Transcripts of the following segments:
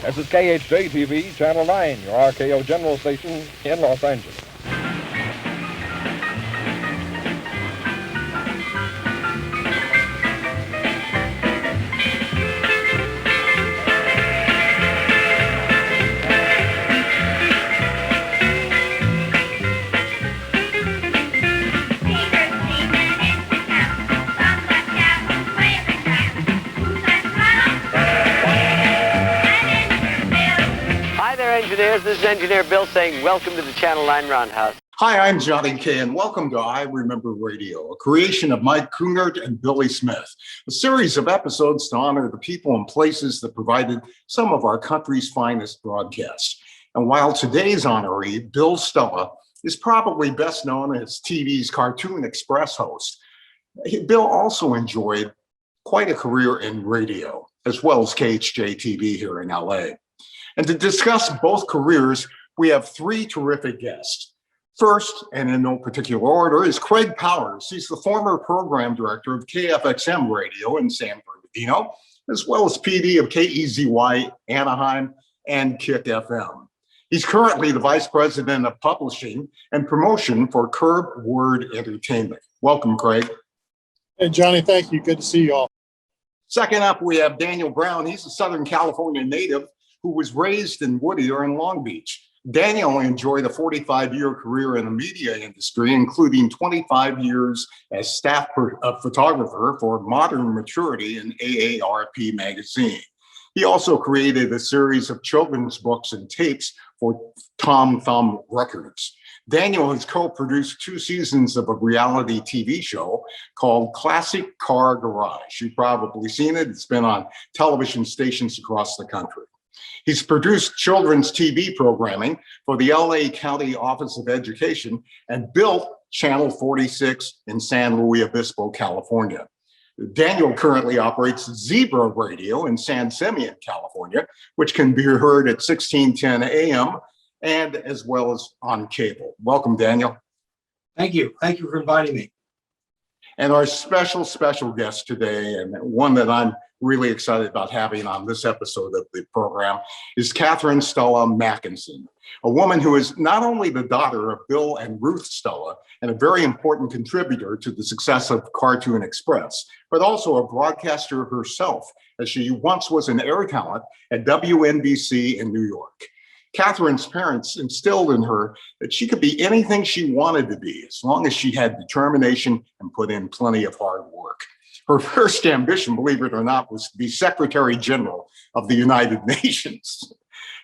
This is KHJ-TV, Channel 9, your RKO General Station in Los Angeles. Engineers, this is Engineer Bill saying welcome to the Channel 9 Roundhouse. Hi, I'm Johnny Kay, and welcome to I Remember Radio, a creation of Mike Cunard and Billy Smith, a series of episodes to honor the people and places that provided some of our country's finest broadcasts. And while today's honoree, Bill Stella, is probably best known as TV's Cartoon Express host, Bill also enjoyed quite a career in radio, as well as KHJ-TV here in LA. And to discuss both careers, we have three terrific guests. First, and in no particular order, is Craig Powers. He's the former program director of KFXM Radio in San Bernardino, as well as PD of KEZY Anaheim and Kick FM. He's currently the vice president of publishing and promotion for Curb Word Entertainment. Welcome, Craig. Hey, Johnny, thank you. Good to see you all. Second up, we have Daniel Brown. He's a Southern California native who was raised in Whittier and Long Beach. Daniel enjoyed a 45-year career in the media industry, including 25 years as staff photographer for Modern Maturity in AARP magazine. He also created a series of children's books and tapes for Tom Thumb Records. Daniel has co-produced 2 seasons of a reality TV show called Classic Car Garage. You've probably seen it. It's been on television stations across the country. He's produced children's TV programming for the LA County Office of Education and built Channel 46 in San Luis Obispo, California. Daniel currently operates Zebra Radio in San Simeon, California, which can be heard at 1610 AM and as well as on cable. Welcome, Daniel. Thank you. Thank you for inviting me. And our special guest today, and one that I'm really excited about having on this episode of the program, is Catherine Stella Mackinson, a woman who is not only the daughter of Bill and Ruth Stella and a very important contributor to the success of Cartoon Express, but also a broadcaster herself, as she once was an air talent at WNBC in New York. Catherine's parents instilled in her that she could be anything she wanted to be, as long as she had determination and put in plenty of hard work. Her first ambition, believe it or not, was to be Secretary General of the United Nations.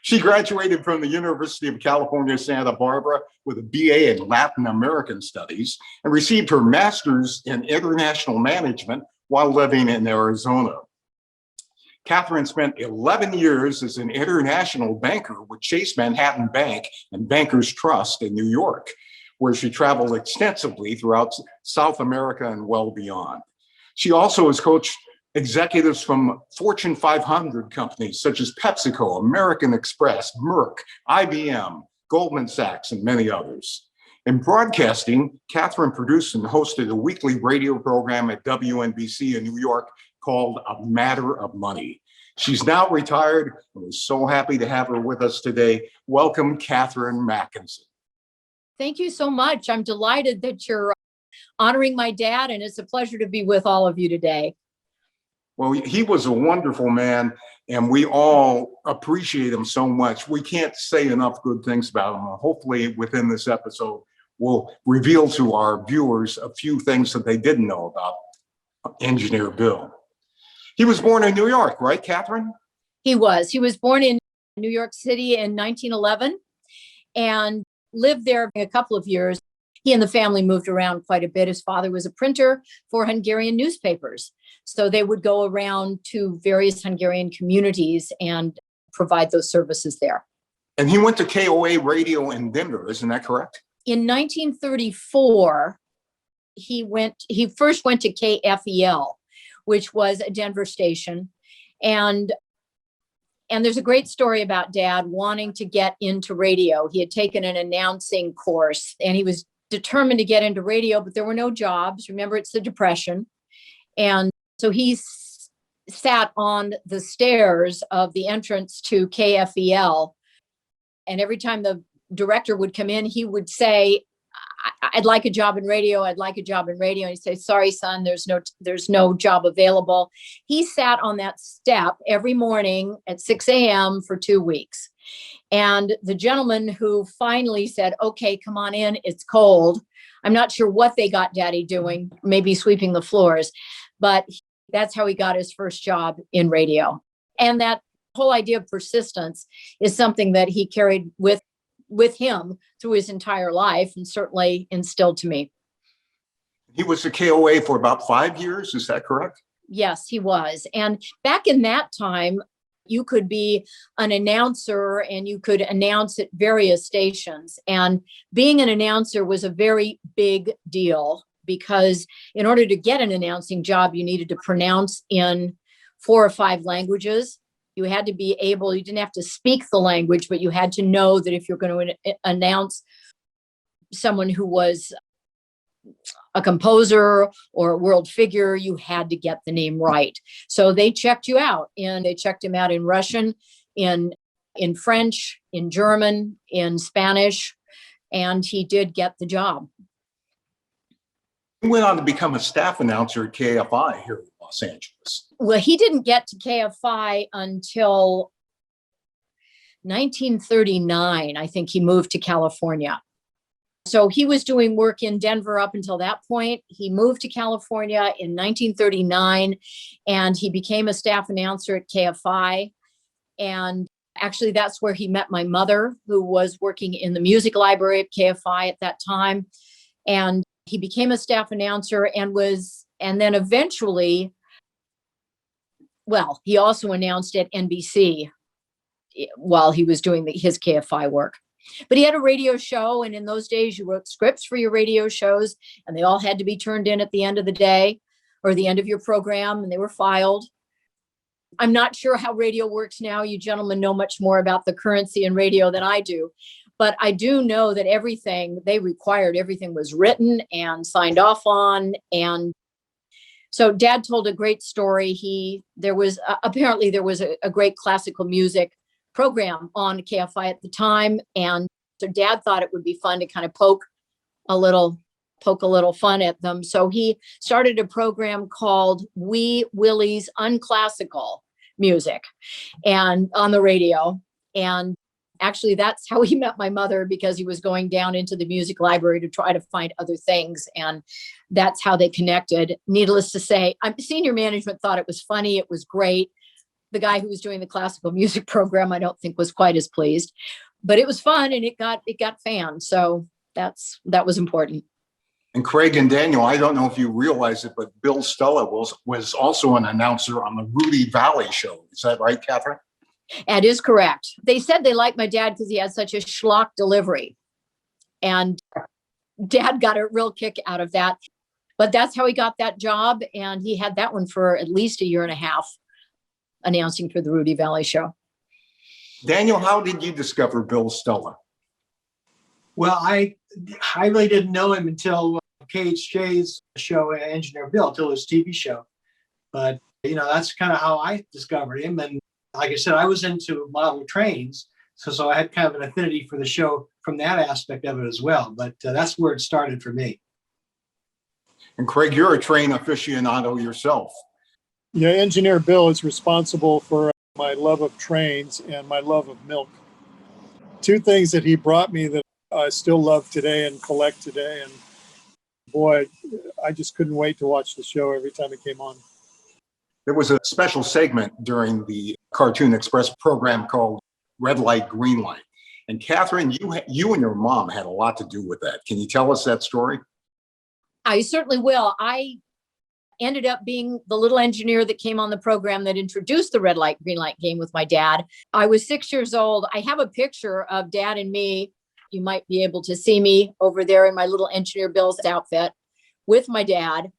She graduated from the University of California, Santa Barbara with a BA in Latin American Studies and received her master's in international management while living in Arizona. Catherine spent 11 years as an international banker with Chase Manhattan Bank and Bankers Trust in New York, where she traveled extensively throughout South America and well beyond. She also has coached executives from Fortune 500 companies such as PepsiCo, American Express, Merck, IBM, Goldman Sachs, and many others. In broadcasting, Catherine produced and hosted a weekly radio program at WNBC in New York called A Matter of Money. She's now retired, and we're so happy to have her with us today. Welcome, Catherine Mackinson. Thank you so much. I'm delighted that you're honoring my dad, and it's a pleasure to be with all of you today. Well, he was a wonderful man, and we all appreciate him so much. We can't say enough good things about him. Hopefully, within this episode, we'll reveal to our viewers a few things that they didn't know about Engineer Bill. He was born in New York, right, Catherine? He was. He was born in New York City in 1911 and lived there a couple of years. He and the family moved around quite a bit. His father was a printer for Hungarian newspapers. So they would go around to various Hungarian communities and provide those services there. And he went to KOA Radio in Denver, isn't that correct? In 1934, he first went to KFEL, which was a Denver station. And there's a great story about Dad wanting to get into radio. He had taken an announcing course and he was determined to get into radio, but there were no jobs. Remember, it's the Depression. And so he sat on the stairs of the entrance to KFEL. And every time the director would come in, he would say, I'd like a job in radio. I'd like a job in radio. And he'd say, sorry, son, there's no job available. He sat on that step every morning at 6 a.m. for 2 weeks. And the gentleman who finally said, okay, come on in, it's cold. I'm not sure what they got Daddy doing, maybe sweeping the floors, but that's how he got his first job in radio. And that whole idea of persistence is something that he carried with him through his entire life and certainly instilled to me. He was a KOA for about 5 years. Is that correct? Yes, he was. And back in that time, you could be an announcer and you could announce at various stations. And being an announcer was a very big deal because in order to get an announcing job, you needed to pronounce in 4 or 5 languages. You had to be able, you didn't have to speak the language, but you had to know that if you're going to announce someone who was a composer or a world figure, you had to get the name right. So they checked you out, and they checked him out in Russian, in French, in German, in Spanish, and he did get the job. He went on to become a staff announcer at KFI here in Los Angeles. Well, he didn't get to KFI until 1939. I think he moved to California. So he was doing work in Denver up until that point. He moved to California in 1939, and he became a staff announcer at KFI. And actually, that's where he met my mother, who was working in the music library at KFI at that time. And he became a staff announcer and then eventually, well, he also announced at NBC while he was doing his KFI work. But he had a radio show, and in those days, you wrote scripts for your radio shows, and they all had to be turned in at the end of the day or the end of your program, and they were filed. I'm not sure how radio works now. You gentlemen know much more about the currency in radio than I do. But I do know that everything was written and signed off on. And so Dad told a great story. There was a great classical music program on KFI at the time. And so Dad thought it would be fun to kind of poke a little fun at them. So he started a program called Wee Willie's Unclassical Music and on the radio. And actually, that's how he met my mother, because he was going down into the music library to try to find other things. And that's how they connected. Needless to say, senior management thought it was funny. It was great. The guy who was doing the classical music program, I don't think was quite as pleased, but it was fun and it got fans. So that was important. And Craig and Daniel, I don't know if you realize it, but Bill Stella was also an announcer on the Rudy Valley show. Is that right, Catherine? That is correct. They said they liked my dad because he had such a schlock delivery. And Dad got a real kick out of that. But that's how he got that job. And he had that one for at least a year and a half, announcing for the Rudy Valley show. Daniel, how did you discover Bill Stella? Well, I really didn't know him until KHJ's show, Engineer Bill, till his TV show. But, that's kind of how I discovered him. And like I said, I was into model trains. So I had kind of an affinity for the show from that aspect of it as well. But that's where it started for me. And Craig, you're a train aficionado yourself. Yeah, Engineer Bill is responsible for my love of trains and my love of milk. 2 things that he brought me that I still love today and collect today. And boy, I just couldn't wait to watch the show every time it came on. There was a special segment during the Cartoon Express program called Red Light, Green Light. And Catherine, you and your mom had a lot to do with that. Can you tell us that story? I certainly will. I ended up being the little engineer that came on the program that introduced the red light, green light game with my dad. I was 6 years old. I have a picture of Dad and me. You might be able to see me over there in my little Engineer Bill's outfit with my dad.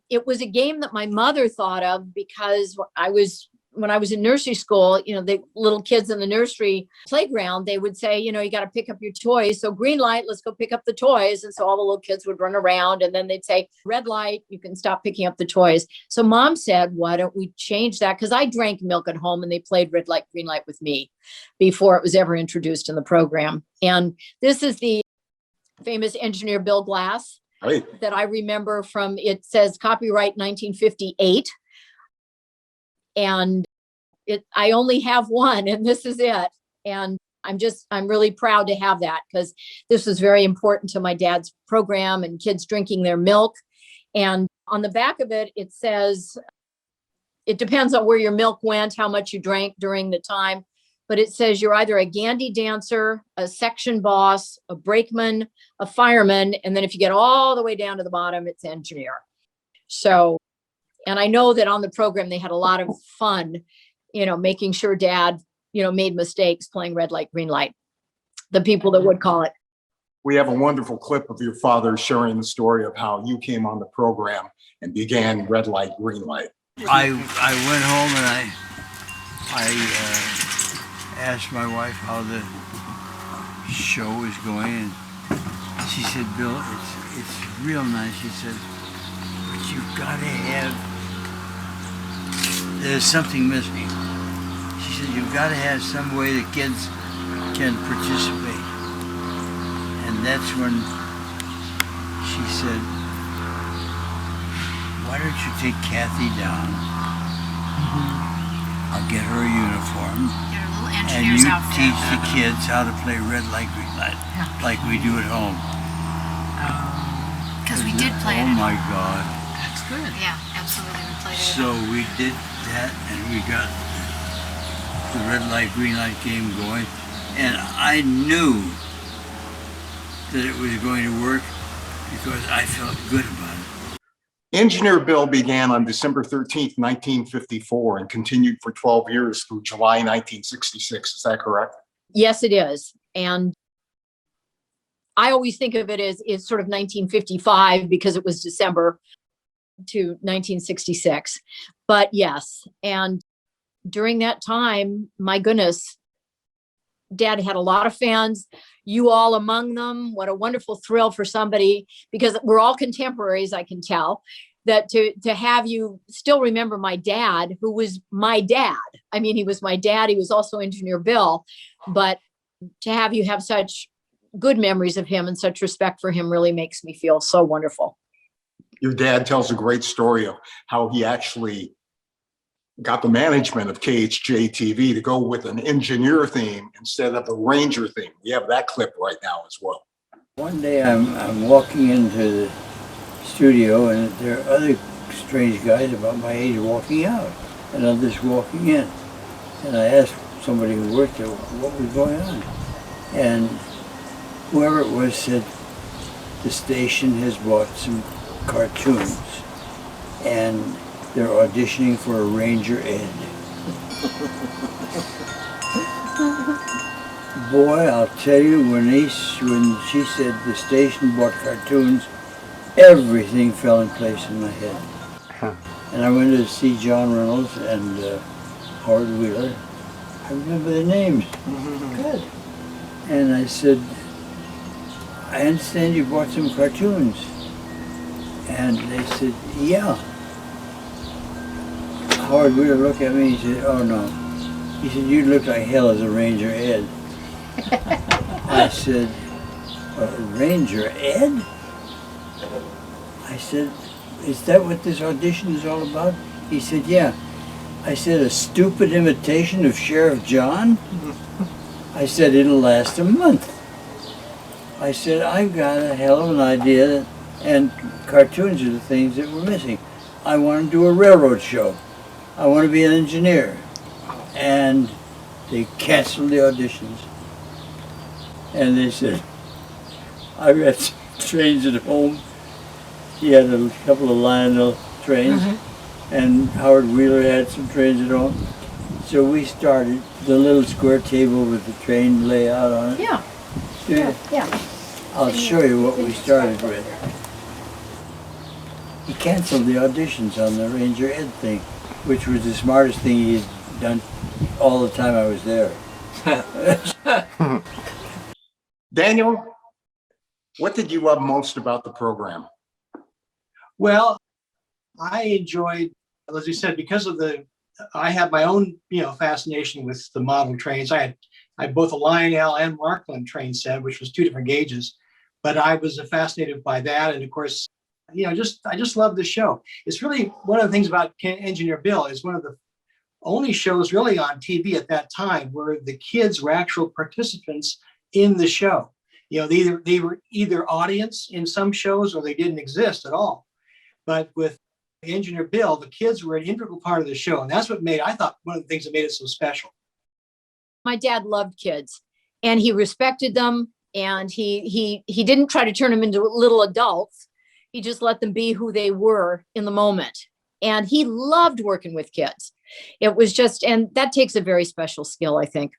It was a game that my mother thought of because I was when I was in nursery school, the little kids in the nursery playground, they would say, you got to pick up your toys. So green light, let's go pick up the toys. And so all the little kids would run around, and then they'd say, red light, you can stop picking up the toys. So mom said, why don't we change that? Because I drank milk at home and they played red light, green light with me before it was ever introduced in the program. And this is the famous engineer Bill glass that I remember from, it says copyright 1958. And I only have one, and this is it. And I'm really proud to have that, because this was very important to my dad's program and kids drinking their milk. And on the back of it, it says, it depends on where your milk went, how much you drank during the time. But it says you're either a Gandy dancer, a section boss, a brakeman, a fireman. And then if you get all the way down to the bottom, it's engineer. So, and I know that on the program, they had a lot of fun, making sure dad, made mistakes playing red light, green light, the people that would call it. We have a wonderful clip of your father sharing the story of how you came on the program and began red light, green light. I went home and I asked my wife how the show was going, and she said, Bill, it's real nice. She said, but you've got to have, there's something missing. She said, you've got to have some way that kids can participate. And that's when she said, why don't you take Kathy down? I'll get her a uniform. Get her little And engineer's you outfit. teach the kids how to play red light, green light, like we do at home. Because we did play it. Oh my God. That's good. Yeah, absolutely. We played it. So we did that, and we got the red light, green light game going. And I knew that it was going to work because I felt good about it. Engineer Bill began on December 13th, 1954 and continued for 12 years through July 1966. Is that correct? Yes, it is. And I always think of it as sort of 1955 because it was December to 1966. But yes, and during that time, my goodness, Dad had a lot of fans, you all among them. What a wonderful thrill for somebody, because we're all contemporaries, I can tell, that to have you still remember my dad, who was my dad. I mean, he was my dad. He was also Engineer Bill, but to have you have such good memories of him and such respect for him really makes me feel so wonderful. Your dad tells a great story of how he actually got the management of KHJ TV to go with an engineer theme instead of a ranger theme. We have that clip right now as well. One day I'm walking into the studio, and there are other strange guys about my age walking out and others walking in. And I asked somebody who worked there what was going on. And whoever it was said, the station has bought some cartoons and they're auditioning for a Ranger Ed. Boy, I'll tell you, when she said the station bought cartoons, everything fell in place in my head. And I went to see John Reynolds and Howard Wheeler. I remember their names. Good. And I said, I understand you bought some cartoons. And they said, yeah. Howard Wheeler looked at me and he said, oh no. He said, you look like hell as a Ranger Ed. I said, Ranger Ed? I said, is that what this audition is all about? He said, yeah. I said, a stupid imitation of Sheriff John? I said, it'll last a month. I said, I've got a hell of an idea, and cartoons are the things that we're missing. I want to do a railroad show. I want to be an engineer. And they canceled the auditions. And they said, I got some trains at home. He had a couple of Lionel trains, and Howard Wheeler had some trains at home. So we started the little square table with the train layout on it. Yeah. Yeah. I'll show you what we started with. He canceled the auditions on the Ranger Ed thing, which was the smartest thing he'd done all the time I was there. Daniel, what did you love most about the program? Well, I enjoyed, as you said, because of I had my own, fascination with the model trains. I had both a Lionel and Markland train set, which was two different gauges, but I was fascinated by that. And of course, I just love the show. It's really one of the things about Engineer Bill is one of the only shows really on TV at that time where the kids were actual participants in the show. They were either audience in some shows or they didn't exist at all. But with Engineer Bill, the kids were an integral part of the show. And that's what I thought one of the things that made it so special. My dad loved kids and he respected them, and he didn't try to turn them into little adults. He just let them be who they were in the moment. And he loved working with kids. It was and that takes a very special skill, I think.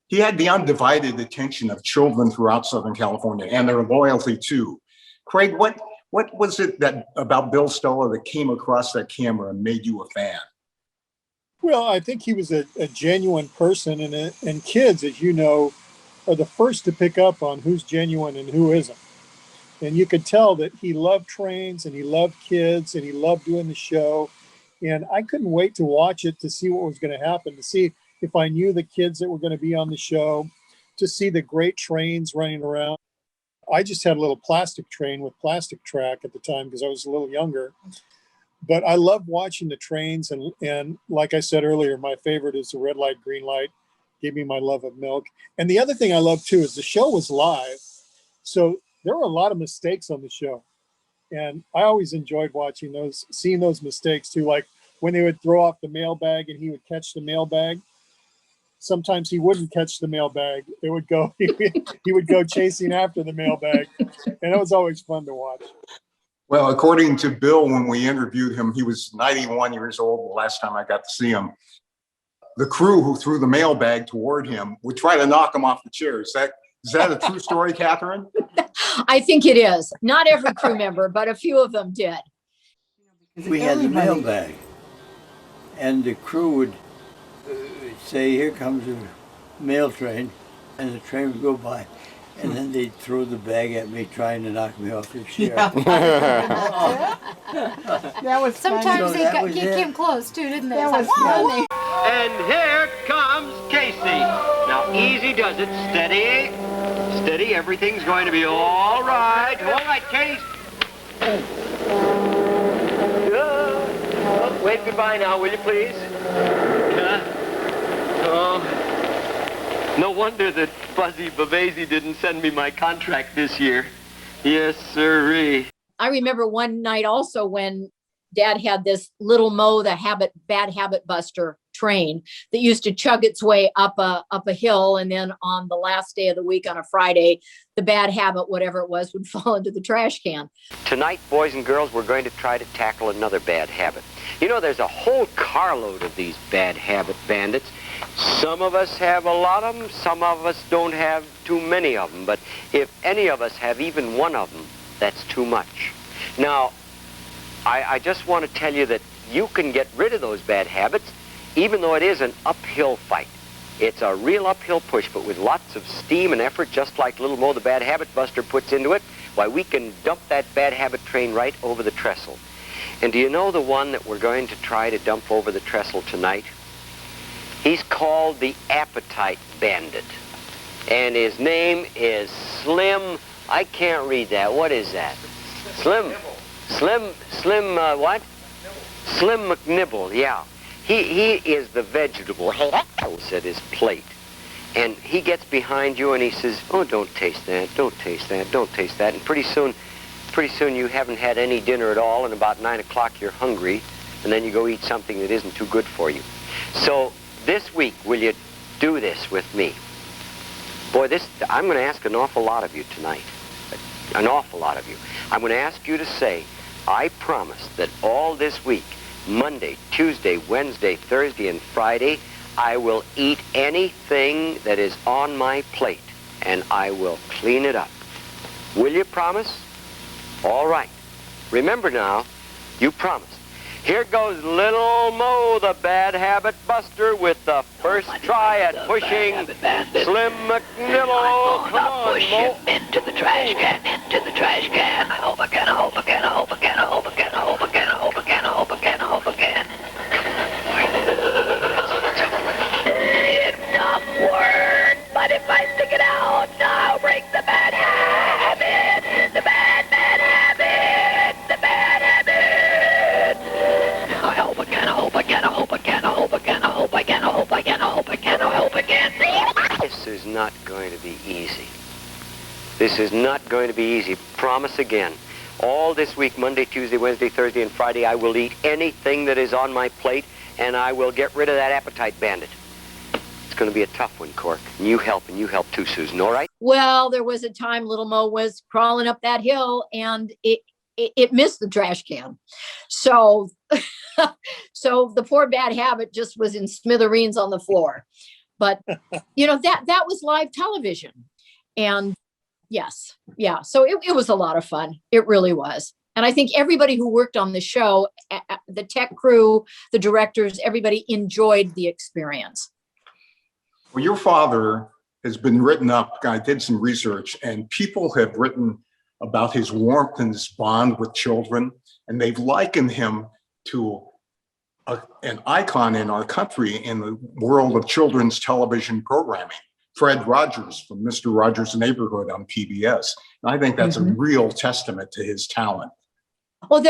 He had the undivided attention of children throughout Southern California and their loyalty too. Craig, what was it about Bill Stoller that came across that camera and made you a fan? Well, I think he was a genuine person, and kids, as you know, are the first to pick up on who's genuine and who isn't. And you could tell that he loved trains and he loved kids and he loved doing the show. And I couldn't wait to watch it, to see what was going to happen, to see if I knew the kids that were going to be on the show, to see the great trains running around. I just had a little plastic train with plastic track at the time because I was a little younger. But I love watching the trains. And like I said earlier, my favorite is the red light, green light, gave me my love of milk. And the other thing I love too is the show was live. So there were a lot of mistakes on the show. And I always enjoyed seeing those mistakes too. Like when they would throw off the mailbag and he would catch the mailbag. Sometimes he wouldn't catch the mailbag. He would go chasing after the mailbag. And it was always fun to watch. Well, according to Bill, when we interviewed him, he was 91 years old the last time I got to see him. The crew who threw the mailbag toward him would try to knock him off the chair. Is that a true story, Catherine? I think it is. Not every crew member, but a few of them did. We had the mailbag, and the crew would say, "Here comes a mail train," and the train would go by. And then they'd throw the bag at me, trying to knock me off the chair. Yeah. That was Sometimes funny. they came close too, didn't they? That was funny. And here comes Casey. Now, easy does it. Steady. Steady. Everything's going to be all right. All right, Casey. Wave goodbye now, will you, please? No wonder that Fuzzy Bavasi didn't send me my contract this year. Yes, sirree. I remember one night also when Dad had this Little Mo, the bad habit buster train that used to chug its way up a hill. And then on the last day of the week on a Friday, the bad habit, whatever it was, would fall into the trash can. Tonight, boys and girls, we're going to try to tackle another bad habit. You know, there's a whole carload of these bad habit bandits. Some of us have a lot of them, some of us don't have too many of them, but if any of us have even one of them, that's too much. Now, I just want to tell you that you can get rid of those bad habits, even though it is an uphill fight. It's a real uphill push, but with lots of steam and effort, just like Little Mo, the bad habit buster, puts into it, why, we can dump that bad habit train right over the trestle. And do you know the one that we're going to try to dump over the trestle tonight? He's called the Appetite Bandit. And his name is Slim. I can't read that. What is that? Slim what? Slim McNibble, yeah. He is the vegetable at his plate. And he gets behind you and he says, "Oh, don't taste that, don't taste that, don't taste that." And pretty soon you haven't had any dinner at all, and about 9 o'clock you're hungry, and then you go eat something that isn't too good for you. So this week, will you do this with me? Boy, I'm going to ask an awful lot of you tonight. An awful lot of you. I'm going to ask you to say, "I promise that all this week, Monday, Tuesday, Wednesday, Thursday, and Friday, I will eat anything that is on my plate, and I will clean it up." Will you promise? All right. Remember now, you promised. Here goes Little Mo, the bad habit buster, with the first try at pushing Slim McNillo. Come on, Mo. Into the trash can, into the trash can. I hope again, I hope again, I hope again, I hope again, I hope again, I hope again, I hope again, I hope again. It don't work, but if I stick it out, I'll break the bad habit. The bad habit. The bad habit. I hope again, I hope again, I hope again, I hope again, I hope again, I hope again, I hope again, I hope again. This is not going to be easy. This is not going to be easy. Promise again. All this week, Monday, Tuesday, Wednesday, Thursday, and Friday, I will eat anything that is on my plate, and I will get rid of that appetite bandit. It's going to be a tough one, Cork. And you help too, Susan, all right? Well, there was a time little Mo was crawling up that hill and it missed the trash can. So, so the poor bad habit just was in smithereens on the floor. But, that was live television. And yes, yeah. So it was a lot of fun. It really was. And I think everybody who worked on the show, the tech crew, the directors, everybody enjoyed the experience. Well, your father has been written up. I did some research, and people have written about his warmth and his bond with children, and they've likened him to an icon in our country in the world of children's television programming. Fred Rogers from Mr. Rogers' Neighborhood on PBS. And I think that's a real testament to his talent. Well,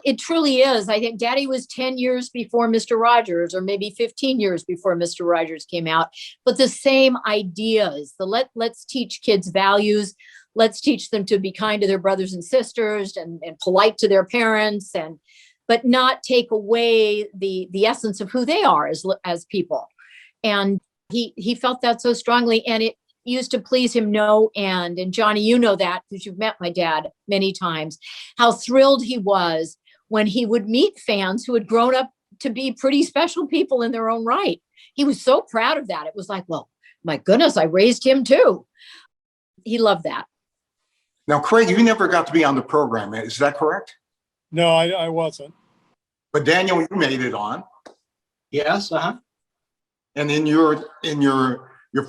it truly is. I think Daddy was 10 years before Mr. Rogers, or maybe 15 years before Mr. Rogers came out. But the same ideas, let's teach kids values. Let's teach them to be kind to their brothers and sisters and polite to their parents, but not take away the essence of who they are as people. And he felt that so strongly, and it used to please him no end. And Johnny, you know that because you've met my dad many times, how thrilled he was when he would meet fans who had grown up to be pretty special people in their own right. He was so proud of that. It was like, well, my goodness, I raised him too. He loved that. Now, Craig, you never got to be on the program. Is that correct? No, I wasn't. But Daniel, you made it on. Yes, And in your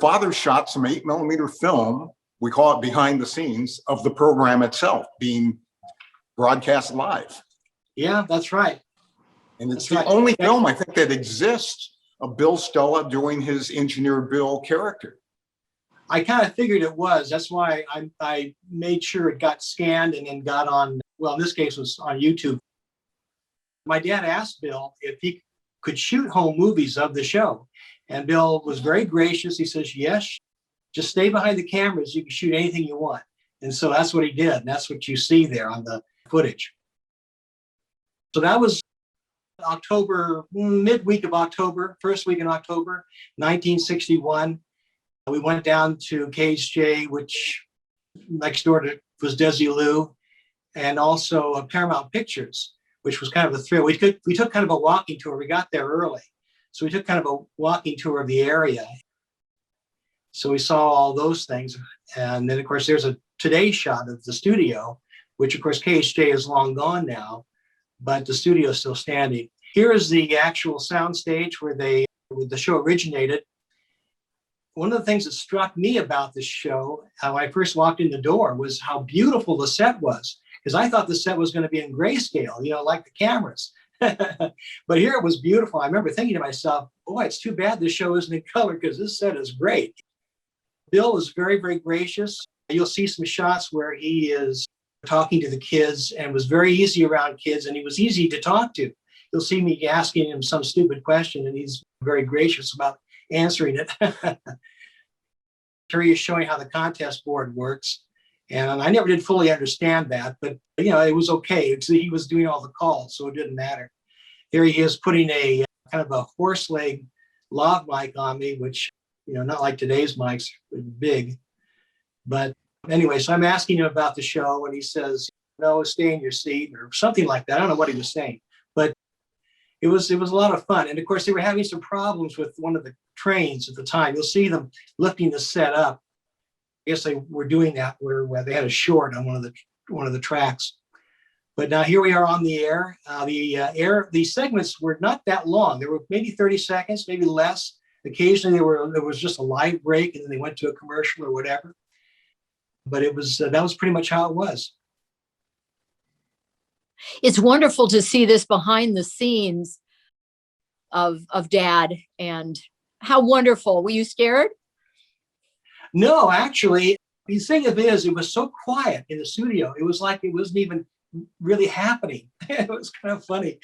father shot some 8mm film, we call it behind the scenes, of the program itself being broadcast live. Yeah, that's right. And it's the only film I think that exists of Bill Stella doing his Engineer Bill character. I kind of figured it was. That's why I made sure it got scanned and then got on, well, in this case, was on YouTube. My dad asked Bill if he could shoot home movies of the show. And Bill was very gracious. He says, yes, just stay behind the cameras. You can shoot anything you want. And so that's what he did. And that's what you see there on the footage. So that was October, midweek of October, first week in October, 1961. We went down to KHJ, which next door to was Desilu, and also Paramount Pictures, which was kind of a thrill. We took kind of a walking tour. We got there early. So we took kind of a walking tour of the area. So we saw all those things. And then, of course, there's a today shot of the studio, which, of course, KHJ is long gone now, but the studio is still standing. Here is the actual sound stage where the show originated. One of the things that struck me about this show, how I first walked in the door, was how beautiful the set was, because I thought the set was going to be in grayscale, like the cameras. But here it was beautiful. I remember thinking to myself, boy, it's too bad this show isn't in color because this set is great. Bill is very, very gracious. You'll see some shots where he is talking to the kids and was very easy around kids, and he was easy to talk to. You'll see me asking him some stupid question, and he's very gracious about answering it. Here he is showing how the contest board works. And I never did fully understand that, but it was okay. He was doing all the calls, so it didn't matter. Here he is putting a kind of a horse leg lav mic on me, which, not like today's mics, big. But anyway, so I'm asking him about the show, and he says, no, stay in your seat, or something like that. I don't know what he was saying, but it was a lot of fun. And of course, they were having some problems with one of the trains at the time. You'll see them lifting the set up. I guess they were doing that where they had a short on one of the tracks. But now here we are on the air. The segments were not that long. There were maybe 30 seconds, maybe less. Occasionally there was just a live break and then they went to a commercial or whatever. But it was that was pretty much how it was. It's wonderful to see this behind the scenes of Dad, and how wonderful. Were you scared? No, actually, the thing of it is, it was so quiet in the studio. It was like it wasn't even really happening. It was kind of funny.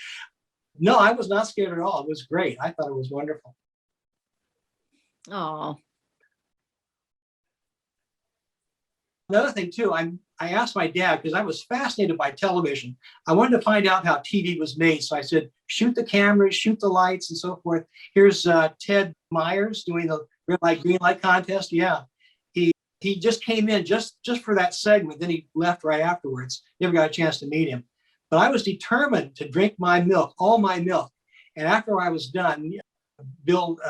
No, I was not scared at all. It was great. I thought it was wonderful. Oh, Another thing too, I asked my dad, because I was fascinated by television. I wanted to find out how TV was made. So I said, shoot the cameras, shoot the lights and so forth. Here's Ted Myers doing the red light, green light contest. Yeah. He just came in just for that segment. Then he left right afterwards. Never got a chance to meet him. But I was determined to drink my milk, all my milk. And after I was done,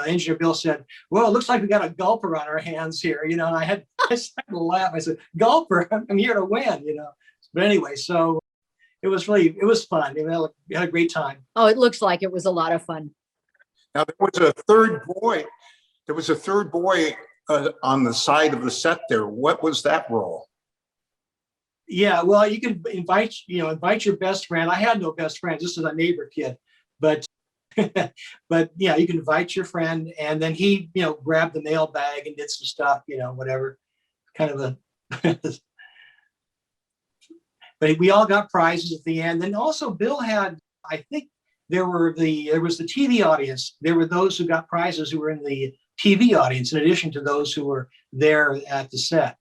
Engineer Bill said, well, it looks like we got a gulper on our hands here. And I started to laugh. I said, gulper, I'm here to win, But anyway, so it was fun. We had a great time. oh, it looks like it was a lot of fun. Now there was a third boy. There was a third boy on the side of the set there. What was that role? Yeah, well, you can invite your best friend. I had no best friend, just as a neighbor kid, but but yeah, you can invite your friend, and then he grabbed the mail bag and did some stuff, whatever, kind of a. But we all got prizes at the end. And also Bill had, I think there was the TV audience. There were those who got prizes who were in the TV audience, in addition to those who were there at the set.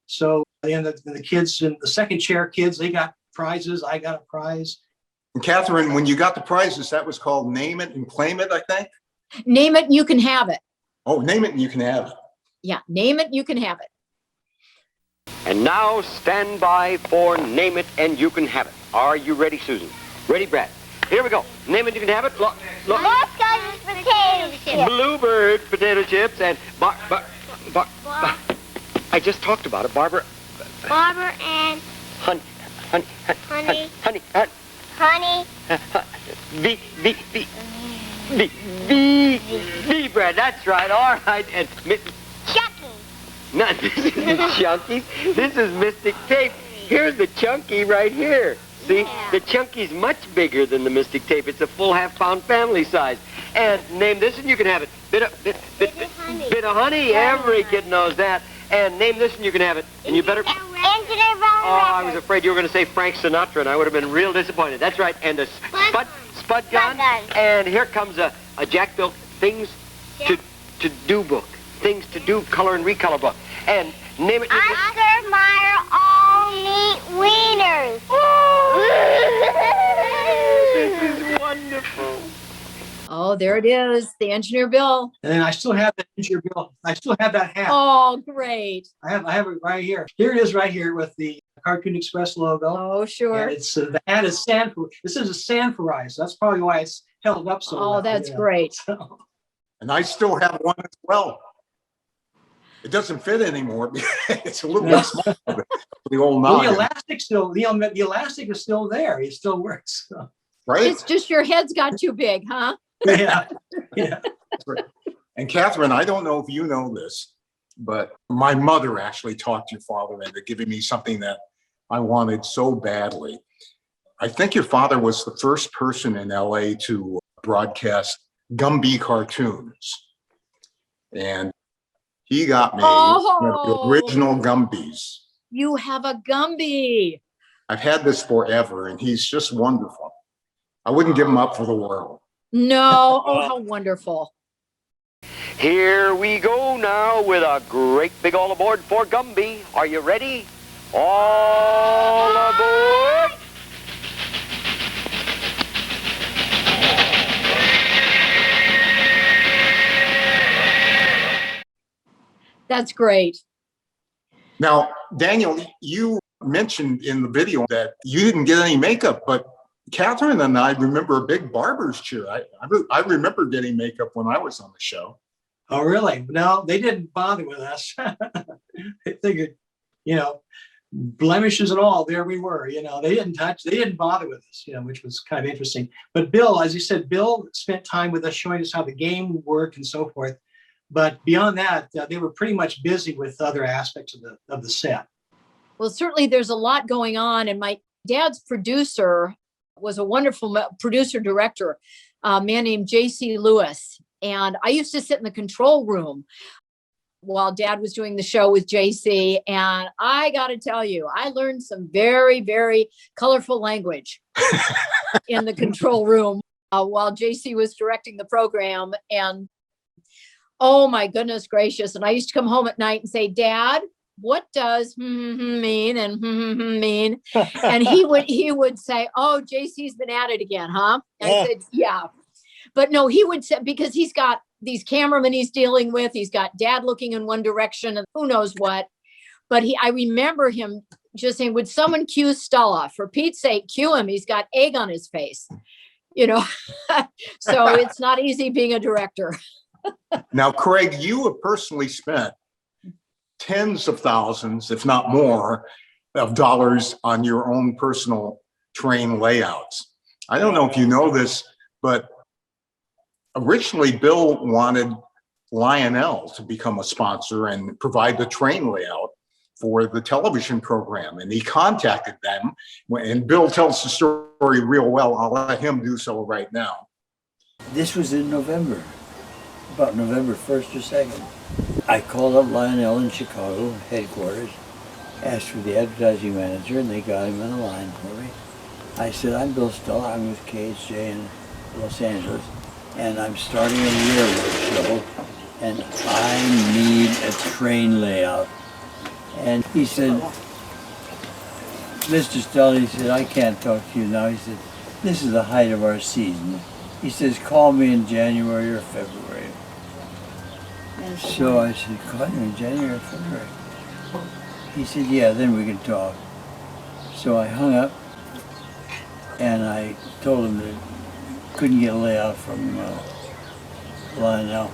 So the kids in the second chair kids, they got prizes. I got a prize. And Catherine, when you got the prizes, that was called Name It and Claim It, I think? Name it and you can have it. Oh, Name It and you can have it. Yeah, name it and you can have it. And now stand by for Name It and You Can Have It. Are you ready, Susan? Ready, Brad? Here we go. Name it, you can have it. Look. Moscow potato chips. Bluebird potato chips and I just talked about it, Barbara. Barbara and Honey. The Brad. That's right. All right. And Chucky. no, this isn't Chunky's. This is Mystic Tape. Here's the Chunky right here. See, Yeah. the Chunky's much bigger than the Mystic Tape. It's a full half-pound family size. And name this and you can have it. Bit of honey. Every kid knows that. And name this and you can have it. And you better. Engineer Oh, I was afraid you were going to say Frank Sinatra, and I would have been real disappointed. That's right. And a spud gun. And here comes a Jack Bill Things to Do book. Things to Do color and recolor book. And name it. Oscar Mayer all meat wieners. This is wonderful. Oh, there it is. The Engineer Bill. And then I still have that Engineer Bill. I still have that hat. Oh, great. I have it right here. Here it is right here with the Cartoon Express logo. Oh, sure. And it's the hat is this is a Sanforized. That's probably why it's held up so well. Oh, that's great. So, And I still have one as well. It doesn't fit anymore. It's a little bit small. The old well, the noggin, elastic still, the elastic is still there. It still works. So, right? It's just your head's got too big, huh? yeah. Yeah. And Catherine, I don't know if you know this, but my mother actually talked your father into giving me something that I wanted so badly. I think your father was the first person in LA to broadcast Gumby cartoons. And he got me the original Gumbies. You have a Gumby. I've had this forever, and he's just wonderful. I wouldn't give him up for the world. No. Oh, how wonderful. Here we go now with a great big all aboard for Gumby. Are you ready? All aboard! That's great. Now, Daniel, you mentioned in the video that you didn't get any makeup, but Catherine and I remember a big barber's chair. I remember getting makeup when I was on the show. Oh, really? No, they didn't bother with us. They figured, blemishes and all, there we were. They didn't bother with us, which was kind of interesting. But Bill, as you said, Bill spent time with us showing us how the game worked and so forth. But beyond that, they were pretty much busy with other aspects of the set. Well, certainly there's a lot going on. And my dad's producer was a wonderful producer director, a man named J.C. Lewis. And I used to sit in the control room while Dad was doing the show with JC. And I got to tell you, I learned some very, very colorful language in the control room while JC was directing the program. And oh my goodness gracious. And I used to come home at night and say, Dad, what does mean and mean? And he would say, oh, JC's been at it again, huh? And I said, yeah. But no, he would say, because he's got these cameramen he's dealing with. He's got Dad looking in one direction and who knows what. But I remember him just saying, would someone cue Stella? For Pete's sake, cue him. He's got egg on his face, So it's not easy being a director. Now, Craig, you have personally spent tens of thousands, if not more, of dollars on your own personal train layouts. I don't know if you know this, but originally Bill wanted Lionel to become a sponsor and provide the train layout for the television program. And he contacted them, and Bill tells the story real well. I'll let him do so right now. This was in November, about November 1st or 2nd. I called up Lionel in Chicago, headquarters, asked for the advertising manager, and they got him on the line for me. I said, I'm Bill Stella, I'm with KHJ in Los Angeles, and I'm starting a railroad show, and I need a train layout. And he said, Mr. Stella, he said, I can't talk to you now. He said, this is the height of our season. He says, call me in January or February. So I said, call you in January or February? He said, yeah, then we can talk. So I hung up, and I told him that I couldn't get a layout from Lionel.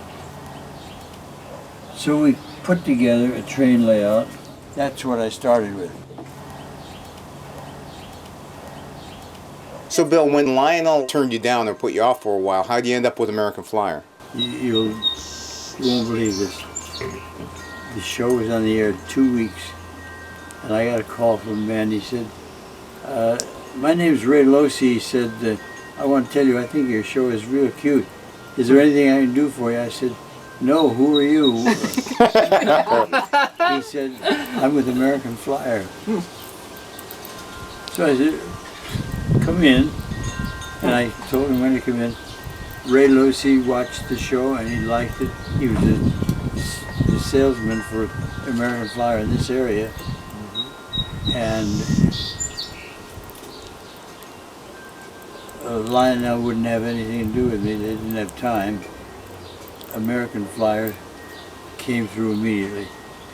So we put together a train layout. That's what I started with. So, Bill, when Lionel turned you down or put you off for a while, how'd you end up with American Flyer? You won't believe this. The show was on the air 2 weeks, and I got a call from a man. He said, my name's Ray Losi. He said, I want to tell you, I think your show is real cute. Is there anything I can do for you? I said, no, who are you? He said, I'm with American Flyer. So I said, come in. And I told him when to come in. Ray Losi watched the show and he liked it. He was the salesman for American Flyer in this area. And Lionel wouldn't have anything to do with me. They didn't have time. American Flyer came through immediately.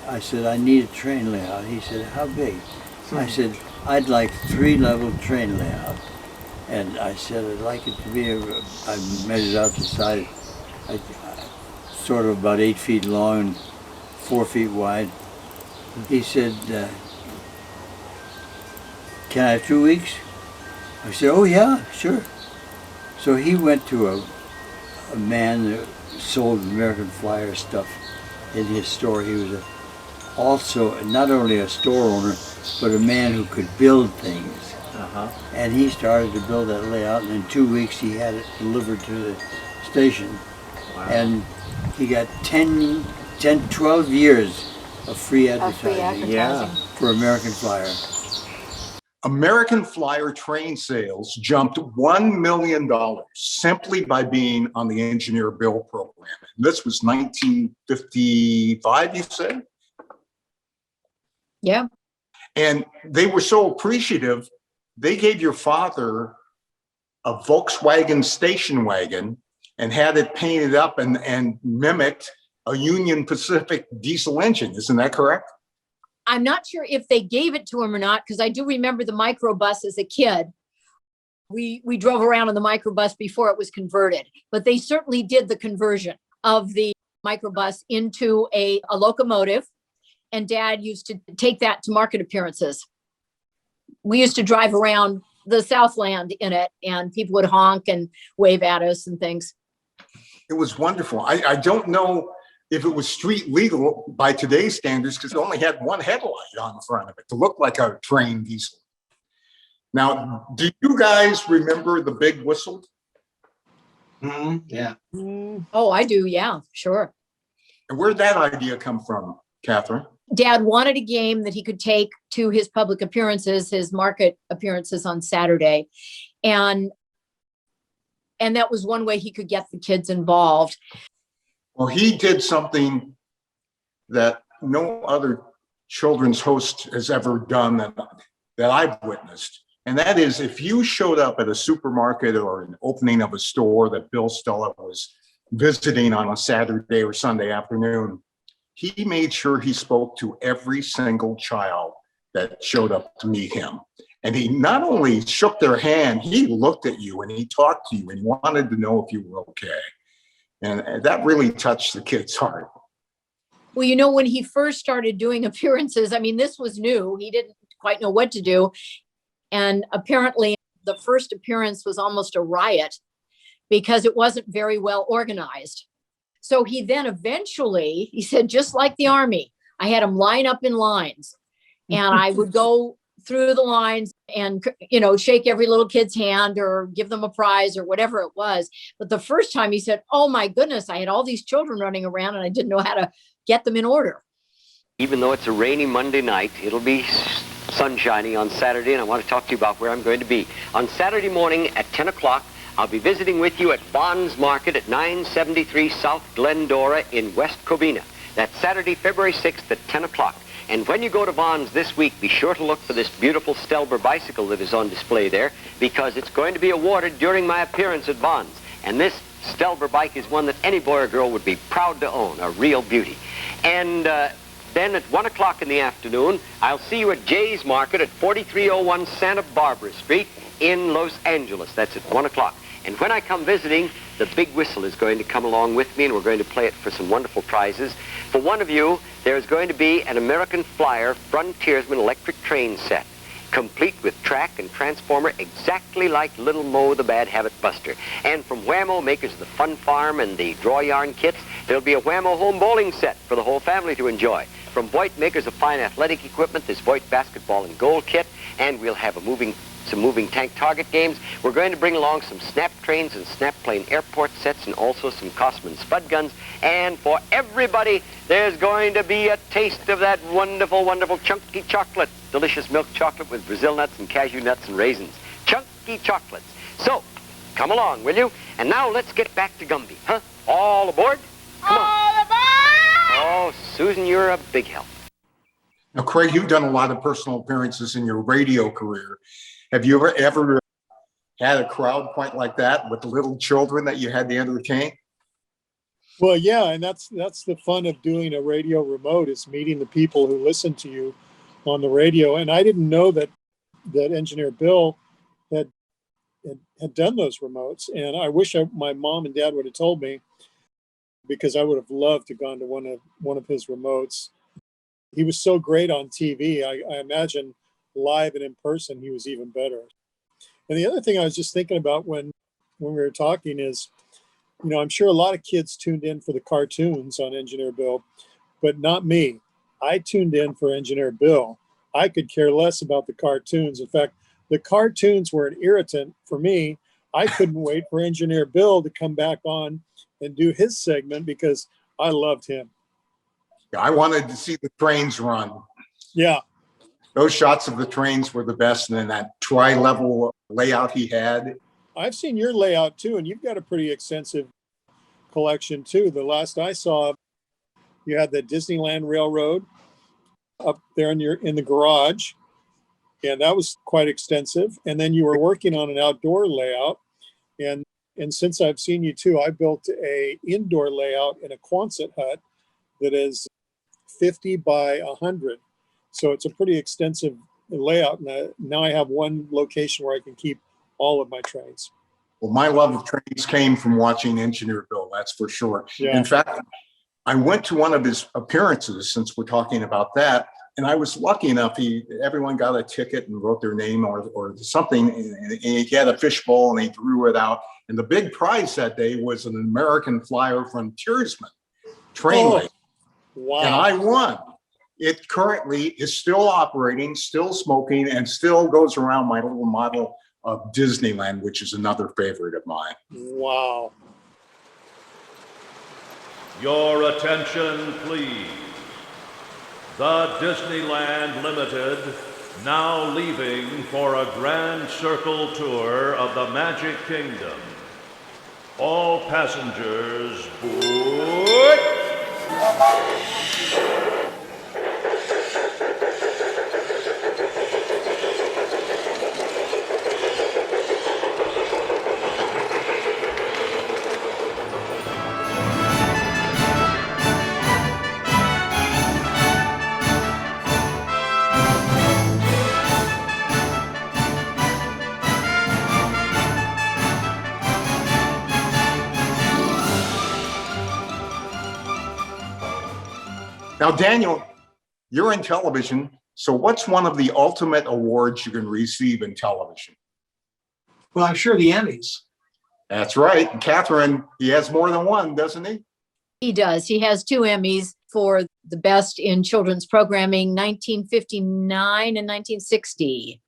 I said, I need a train layout. He said, how big? I said, I'd like 3-level train layout. And I said, I'd like it to be, I measured out the side, sort of about 8 feet long and 4 feet wide. He said, can I have 2 weeks? I said, oh yeah, sure. So he went to a man that sold American Flyer stuff in his store. He was also not only a store owner, but a man who could build things. And he started to build that layout, and in 2 weeks he had it delivered to the station. Wow. And he got 12 years of free advertising, for American Flyer. American Flyer train sales jumped $1 million simply by being on the Engineer Bill program. And this was 1955, you said? Yeah. And they were so appreciative, they gave your father a Volkswagen station wagon and had it painted up and mimicked a Union Pacific diesel engine. Isn't that correct? I'm not sure if they gave it to him or not, because I do remember the microbus as a kid. We drove around on the microbus before it was converted, but they certainly did the conversion of the microbus into a locomotive. And Dad used to take that to market appearances. We used to drive around the Southland in it, and people would honk and wave at us and things. It was wonderful. I don't know if it was street legal by today's standards because it only had one headlight on the front of it to look like a train diesel. Now, do you guys remember the big whistle? Yeah. Oh, I do. Yeah, sure. And where'd that idea come from, Catherine? Dad wanted a game that he could take to his public appearances, his market appearances on Saturday. And that was one way he could get the kids involved. Well, he did something that no other children's host has ever done that I've witnessed. And that is, if you showed up at a supermarket or an opening of a store that Bill Stella was visiting on a Saturday or Sunday afternoon, he made sure he spoke to every single child that showed up to meet him. And he not only shook their hand, he looked at you and he talked to you and he wanted to know if you were okay. And that really touched the kid's heart. Well, when he first started doing appearances, I mean, this was new. He didn't quite know what to do. And apparently the first appearance was almost a riot because it wasn't very well organized. So he then eventually, he said, just like the Army, I had him line up in lines and I would go through the lines and, shake every little kid's hand or give them a prize or whatever it was. But the first time he said, oh my goodness, I had all these children running around and I didn't know how to get them in order. Even though it's a rainy Monday night, it'll be sunshiny on Saturday, and I want to talk to you about where I'm going to be. On Saturday morning at 10 o'clock, I'll be visiting with you at Bonds Market at 973 South Glendora in West Covina. That's Saturday, February 6th at 10 o'clock. And when you go to Bonds this week, be sure to look for this beautiful Stelber bicycle that is on display there, because it's going to be awarded during my appearance at Bonds. And this Stelber bike is one that any boy or girl would be proud to own, a real beauty. And then at 1 o'clock in the afternoon, I'll see you at Jay's Market at 4301 Santa Barbara Street in Los Angeles. That's at 1 o'clock. And when I come visiting, the big whistle is going to come along with me, and we're going to play it for some wonderful prizes. For one of you, there's going to be an American Flyer Frontiersman electric train set, complete with track and transformer exactly like Little Mo the Bad Habit Buster. And from Whammo, makers of the Fun Farm and the Draw Yarn kits, there'll be a Whammo home bowling set for the whole family to enjoy. From Voight, makers of fine athletic equipment, this Voight basketball and goal kit, and we'll have some moving tank target games. We're going to bring along some snap trains and snap plane airport sets and also some Cosman spud guns. And for everybody, there's going to be a taste of that wonderful, wonderful chunky chocolate. Delicious milk chocolate with Brazil nuts and cashew nuts and raisins. Chunky chocolates. So, come along, will you? And now let's get back to Gumby, huh? All aboard? Come on. All aboard! Oh, Susan, you're a big help. Now, Craig, you've done a lot of personal appearances in your radio career. Have you ever had a crowd quite like that with the little children that you had to entertain? Well, yeah, and that's the fun of doing a radio remote, is meeting the people who listen to you on the radio. And I didn't know that Engineer Bill had done those remotes. And I wish my mom and dad would have told me, because I would have loved to have gone to one of his remotes. He was so great on TV. I imagine live and in person, he was even better. And the other thing I was just thinking about when we were talking is, I'm sure a lot of kids tuned in for the cartoons on Engineer Bill, but not me. I tuned in for Engineer Bill. I could care less about the cartoons. In fact, the cartoons were an irritant for me. I couldn't wait for Engineer Bill to come back on and do his segment because I loved him. Yeah, I wanted to see the trains run. Yeah. Those shots of the trains were the best. And then that tri-level layout he had. I've seen your layout too, and you've got a pretty extensive collection too. The last I saw, you had the Disneyland Railroad up there in the garage, and that was quite extensive. And then you were working on an outdoor layout, and since I've seen you too, I built a indoor layout in a Quonset hut that is 50 by 100. So it's a pretty extensive layout. And now I have one location where I can keep all of my trains. Well, my love of trains came from watching Engineer Bill, that's for sure. Yeah. In fact, I went to one of his appearances, since we're talking about that, and I was lucky enough, everyone got a ticket and wrote their name or something, and he had a fishbowl and he threw it out. And the big prize that day was an American Flyer frontiersman train race. Wow. And I won. It currently is still operating, still smoking, and still goes around my little model of Disneyland, which is another favorite of mine. Wow. Your attention, please. The Disneyland Limited now leaving for a grand circle tour of the Magic Kingdom. All passengers board. Now, Daniel, you're in television. So what's one of the ultimate awards you can receive in television? Well, I'm sure the Emmys. That's right. And Catherine, he has more than one, doesn't he? He does. He has 2 Emmys for the best in children's programming, 1959 and 1960.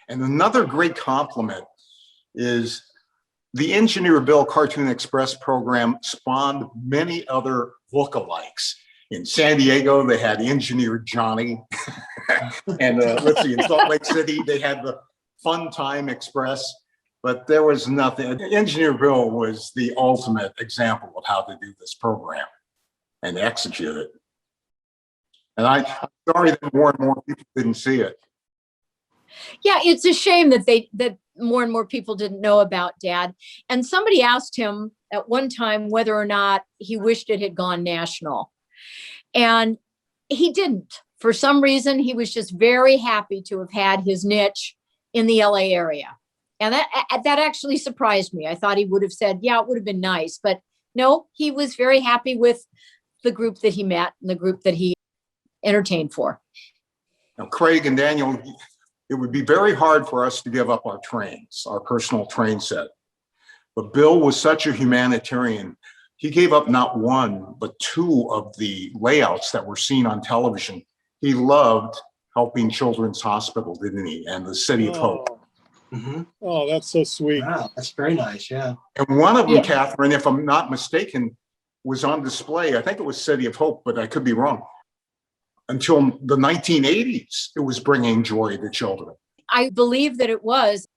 And another great compliment is the Engineer Bill Cartoon Express program spawned many other lookalikes. In San Diego, they had Engineer Johnny. And let's see, in Salt Lake City, they had the Fun Time Express. But there was nothing. Engineer Bill was the ultimate example of how to do this program and execute it. And I'm sorry that more and more people didn't see it. Yeah, it's a shame that more and more people didn't know about Dad. And somebody asked him at one time whether or not he wished it had gone national. And he didn't. For some reason, he was just very happy to have had his niche in the LA area. And that actually surprised me. I thought he would have said, yeah, it would have been nice. But no, he was very happy with the group that he met and the group that he entertained for. Now, Craig and Daniel, it would be very hard for us to give up our trains, our personal train set. But Bill was such a humanitarian. He gave up not one, but 2 of the layouts that were seen on television. He loved helping Children's Hospital, didn't he? And the City of Hope. Mm-hmm. Oh, that's so sweet. Wow, that's very nice. Yeah. And one of them, Yeah. Catherine, if I'm not mistaken, was on display. I think it was City of Hope, but I could be wrong. Until the 1980s, it was bringing joy to children. I believe that it was.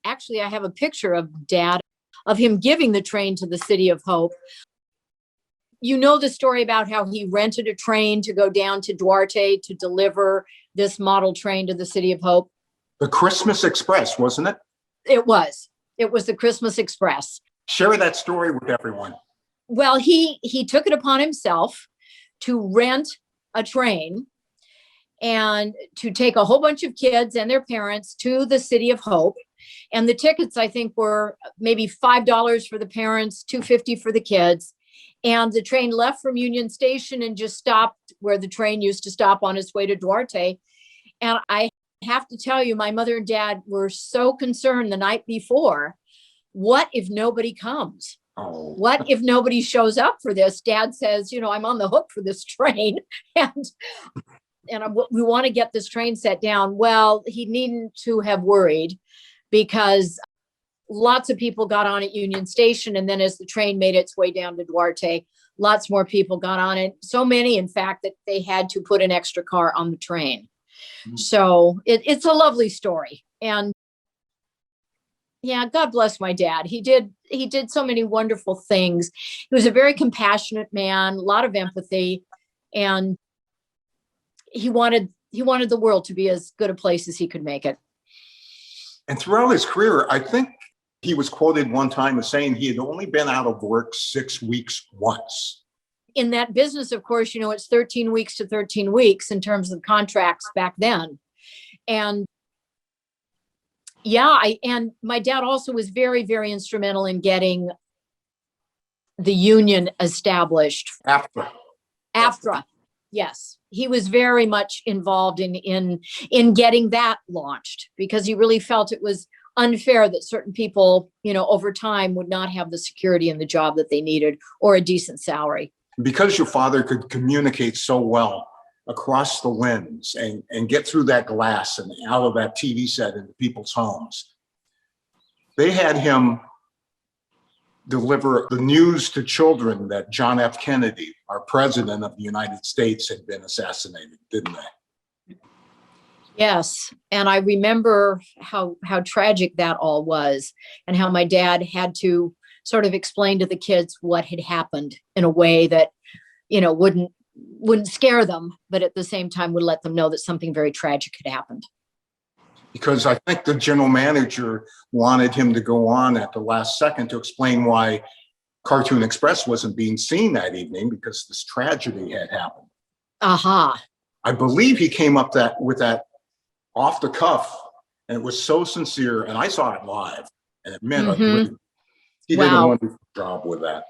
Actually, I have a picture of Dad, of him giving the train to the City of Hope. You know the story about how he rented a train to go down to Duarte to deliver this model train to the City of Hope. The Christmas Express, wasn't it? It was. It was the Christmas Express. Share that story with everyone. Well, he took it upon himself to rent a train and to take a whole bunch of kids and their parents to the City of Hope. And the tickets, I think, were maybe $5 for the parents, $2.50 for the kids. And the train left from Union Station and just stopped where the train used to stop on its way to Duarte. And I have to tell you, my mother and dad were so concerned the night before. What if nobody comes? Oh. What if nobody shows up for this? Dad says, I'm on the hook for this train. And we want to get this train set down. Well, he needn't to have worried, because lots of people got on at Union Station. And then as the train made its way down to Duarte, lots more people got on it. So many, in fact, that they had to put an extra car on the train. Mm-hmm. So it's a lovely story. And yeah, God bless my dad. He did so many wonderful things. He was a very compassionate man, a lot of empathy, and he wanted the world to be as good a place as he could make it. And throughout his career, I think he was quoted one time as saying he had only been out of work 6 weeks once. In that business, of course, it's 13 weeks to 13 weeks in terms of contracts back then. And yeah, and my dad also was very, very instrumental in getting the union established. AFTRA. Yes, he was very much involved in getting that launched, because he really felt it was unfair that certain people, over time would not have the security in the job that they needed or a decent salary. Because your father could communicate so well across the lens and get through that glass and out of that TV set into people's homes, they had him deliver the news to children that John F. Kennedy, our president of the United States, had been assassinated, didn't they? Yes. And I remember how tragic that all was, and how my dad had to sort of explain to the kids what had happened in a way that, wouldn't scare them, but at the same time would let them know that something very tragic had happened. Because I think the general manager wanted him to go on at the last second to explain why Cartoon Express wasn't being seen that evening, because this tragedy had happened. Aha. I believe he came up with that off the cuff, and it was so sincere, and I saw it live, and it meant he did a wonderful job with that.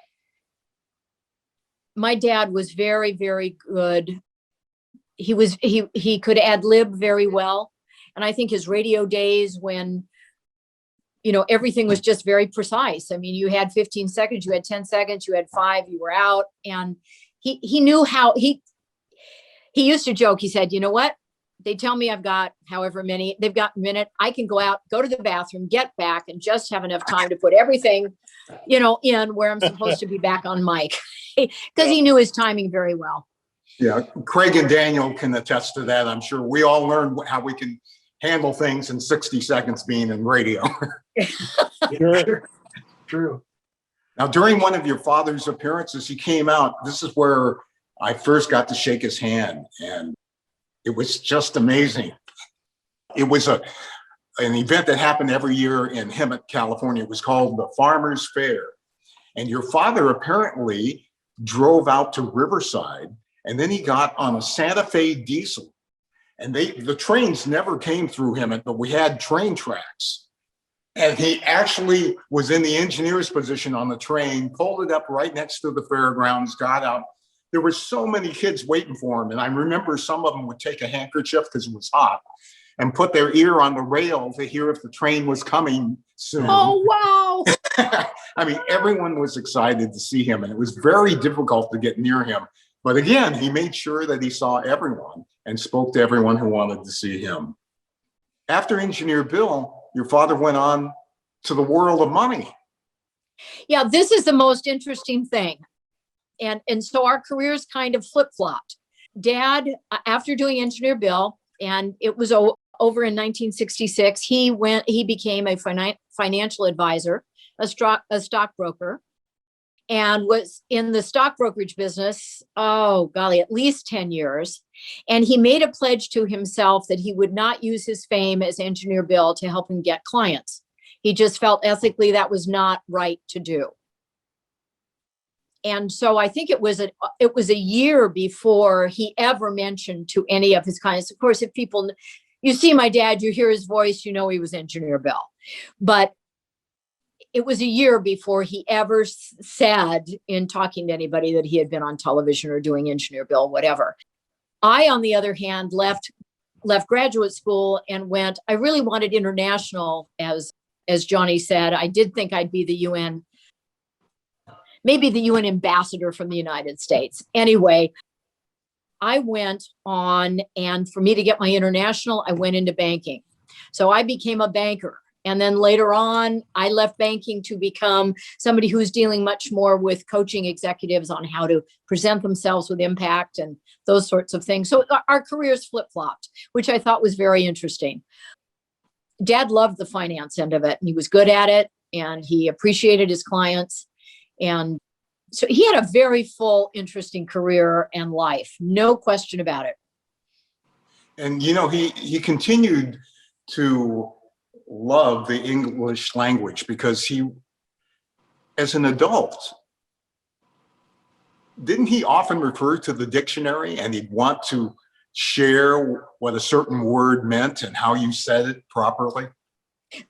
My dad was very, very good. He could ad lib very well. And I think his radio days, when, everything was just very precise. I mean, you had 15 seconds, you had 10 seconds, you had 5, you were out. And he knew how he used to joke. He said, you know what? They tell me I've got however many, they've got a minute. I can go out, go to the bathroom, get back, and just have enough time to put everything, in where I'm supposed to be back on mic, because he knew his timing very well. Yeah, Craig and Daniel can attest to that. I'm sure we all learned how we can handle things in 60 seconds being in radio. True. Now, during one of your father's appearances, he came out. This is where I first got to shake his hand, and it was just amazing. It was an event that happened every year in Hemet, California. It was called the Farmers Fair. And your father apparently drove out to Riverside, and then he got on a Santa Fe diesel. And the trains never came through Hemet, but we had train tracks. And he actually was in the engineer's position on the train, pulled it up right next to the fairgrounds, got out. There were so many kids waiting for him. And I remember some of them would take a handkerchief, because it was hot, and put their ear on the rail to hear if the train was coming soon. Oh, wow. I mean, everyone was excited to see him, and it was very difficult to get near him. But again, he made sure that he saw everyone and spoke to everyone who wanted to see him. After Engineer Bill, your father went on to the world of money. Yeah, this is the most interesting thing. And so our careers kind of flip-flopped. Dad, after doing Engineer Bill, and it was over in 1966, he became a financial advisor, a stockbroker, and was in the stock brokerage business, at least 10 years. And he made a pledge to himself that he would not use his fame as Engineer Bill to help him get clients. He just felt ethically that was not right to do. And so I think it was a year before he ever mentioned to any of his clients. Of course, if you see my dad, you hear his voice, he was Engineer Bill. But it was a year before he ever said in talking to anybody that he had been on television or doing Engineer Bill, whatever. I, on the other hand, left graduate school and I really wanted international, as Johnny said. I did think I'd be the UN, maybe the UN ambassador from the United States. Anyway, I went on, and for me to get my international, I went into banking. So I became a banker. And then later on, I left banking to become somebody who's dealing much more with coaching executives on how to present themselves with impact and those sorts of things. So our careers flip-flopped, which I thought was very interesting. Dad loved the finance end of it, and he was good at it, and he appreciated his clients. And so he had a very full, interesting career and life, no question about it. And, he continued to love the English language, because he, as an adult, didn't he often refer to the dictionary, and he'd want to share what a certain word meant and how you said it properly?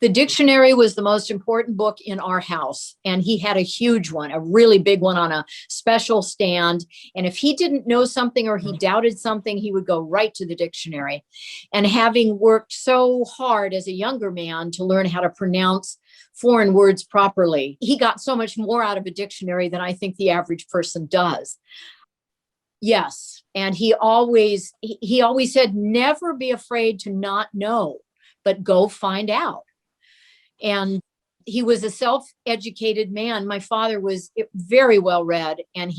The dictionary was the most important book in our house. And he had a huge one, a really big one on a special stand. And if he didn't know something or he doubted something, he would go right to the dictionary. And having worked so hard as a younger man to learn how to pronounce foreign words properly, he got so much more out of a dictionary than I think the average person does. Yes. And he always said, never be afraid to not know, but go find out. And he was a self-educated man. My father was very well read, and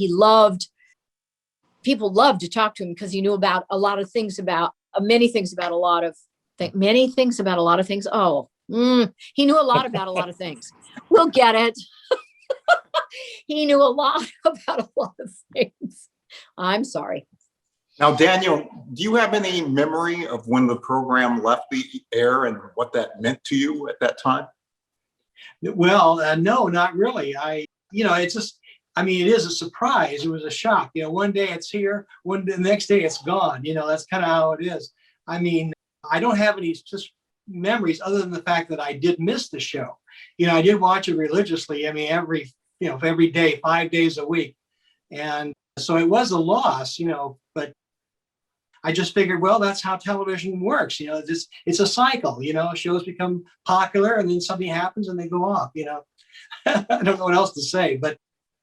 people loved to talk to him because he knew about a lot of things about many things about a lot of things. Oh, he knew a lot about a lot of things. We'll get it. He knew a lot about a lot of things. I'm sorry. Now, Daniel, do you have any memory of when the program left the air and what that meant to you at that time? Well, no, not really. It's just, it is a surprise. It was a shock. One day it's here, the next day it's gone. That's kind of how it is. I don't have any just memories other than the fact that I did miss the show. I did watch it religiously. Every day, 5 days a week. And so it was a loss, but I just figured, well, that's how television works. It's a cycle, shows become popular and then something happens and they go off, I don't know what else to say, but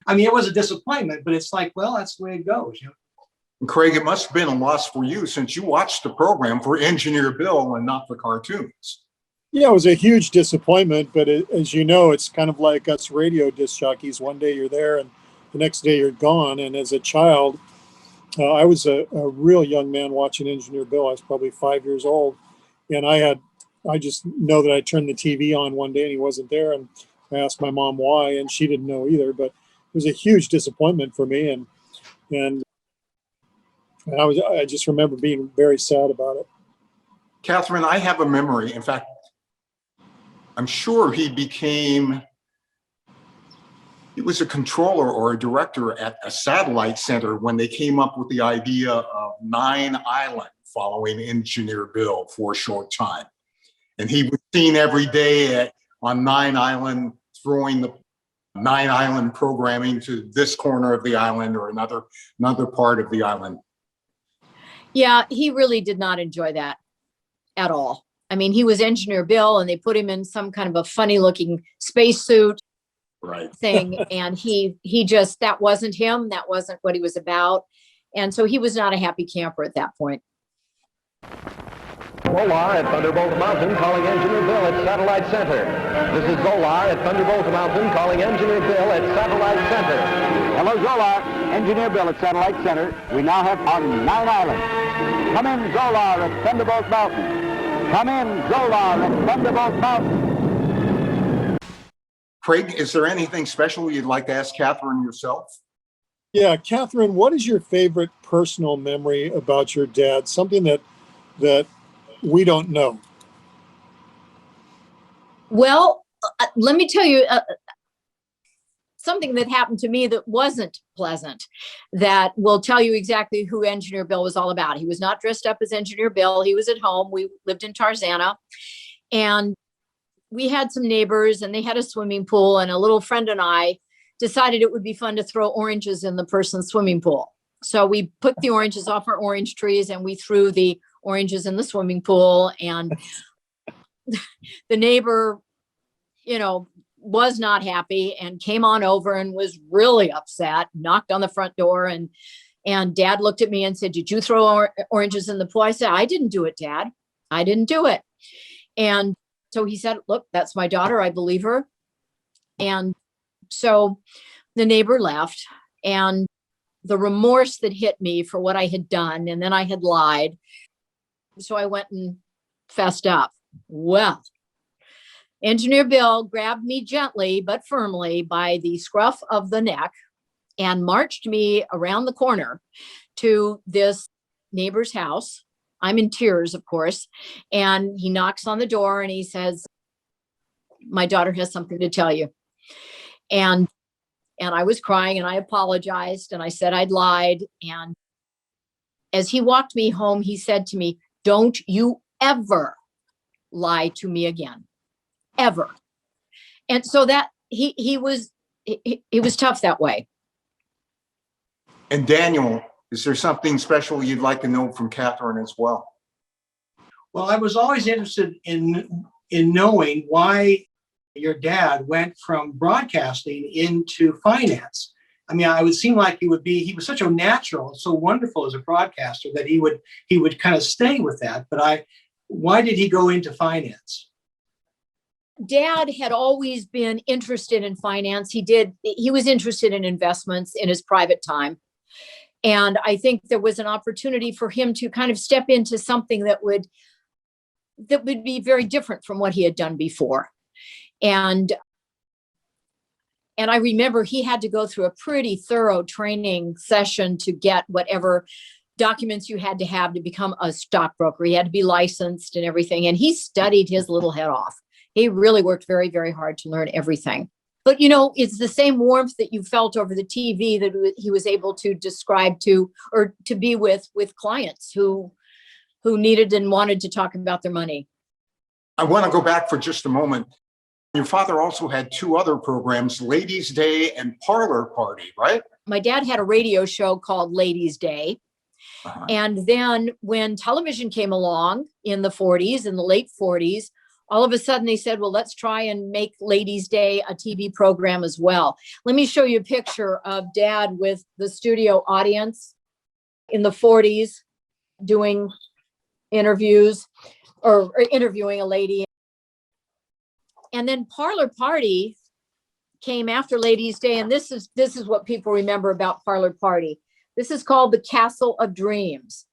it was a disappointment, but it's like, well, that's the way it goes. Craig, it must have been a loss for you since you watched the program for Engineer Bill and not the cartoons. Yeah, it was a huge disappointment, but as you know, it's kind of like us radio disc jockeys. One day you're there and the next day you're gone. And as a child, I was a real young man watching Engineer Bill. I was probably 5 years old. And I just know that I turned the TV on one day and he wasn't there. And I asked my mom why, and she didn't know either. But it was a huge disappointment for me. And I just remember being very sad about it. Catherine, I have a memory. In fact, I'm sure he was a controller or a director at a satellite center when they came up with the idea of 9 Island following Engineer Bill for a short time. And he was seen every day on 9 Island, throwing the 9 Island programming to this corner of the island or another part of the island. Yeah, he really did not enjoy that at all. He was Engineer Bill and they put him in some kind of a funny looking spacesuit thing. And he just, that wasn't him. That wasn't what he was about. And so he was not a happy camper at that point. Zolar at Thunderbolt Mountain calling Engineer Bill at Satellite Center. This is Zolar at Thunderbolt Mountain calling Engineer Bill at Satellite Center. Hello, Zolar. Engineer Bill at Satellite Center. We now have on 9 Island. Come in, Zolar at Thunderbolt Mountain. Come in, Zolar at Thunderbolt Mountain. Craig, is there anything special you'd like to ask Catherine yourself? Yeah, Catherine, what is your favorite personal memory about your dad? Something that we don't know. Well, let me tell you something that happened to me that wasn't pleasant, that will tell you exactly who Engineer Bill was all about. He was not dressed up as Engineer Bill. He was at home. We lived in Tarzana, and we had some neighbors, and they had a swimming pool, and a little friend and I decided it would be fun to throw oranges in the person's swimming pool. So we put the oranges off our orange trees and we threw the oranges in the swimming pool, and the neighbor, was not happy and came on over and was really upset, knocked on the front door, and Dad looked at me and said, "Did you throw oranges in the pool?" I said, "I didn't do it, Dad. I didn't do it." And so he said, "Look, that's my daughter. I believe her." And so the neighbor left, and the remorse that hit me for what I had done, and then I had lied. So I went and fessed up. Well, Engineer Bill grabbed me gently but firmly by the scruff of the neck and marched me around the corner to this neighbor's house. I'm in tears, of course. And he knocks on the door and he says, "My daughter has something to tell you." And I was crying and I apologized and I said I'd lied. And as he walked me home, he said to me, "Don't you ever lie to me again." ever. And so that he was tough that way. And Daniel, is there something special you'd like to know from Catherine as well? Well, I was always interested in knowing why your dad went from broadcasting into finance. I mean, I would seem like he was such a natural, so wonderful as a broadcaster that he would kind of stay with that. But why did he go into finance? Dad had always been interested in finance. He was interested in investments in his private time. And I think there was an opportunity for him to kind of step into something that would be very different from what he had done before. And I remember he had to go through a pretty thorough training session to get whatever documents you had to have to become a stockbroker. He had to be licensed and everything. And he studied his little head off. He really worked very, very hard to learn everything. But, it's the same warmth that you felt over the TV that he was able to describe to, or to be with clients who needed and wanted to talk about their money. I want to go back for just a moment. Your father also had two other programs, Ladies' Day and Parlor Party, right? My dad had a radio show called Ladies' Day. Uh-huh. And then when television came along in the 40s, in the late 40s, all of a sudden they said, well, let's try and make Ladies' Day a TV program as well. Let me show you a picture of Dad with the studio audience in the 40s doing interviews or interviewing a lady. And then Parlor Party came after Ladies' Day. And this is what people remember about Parlor Party. This is called the Castle of Dreams.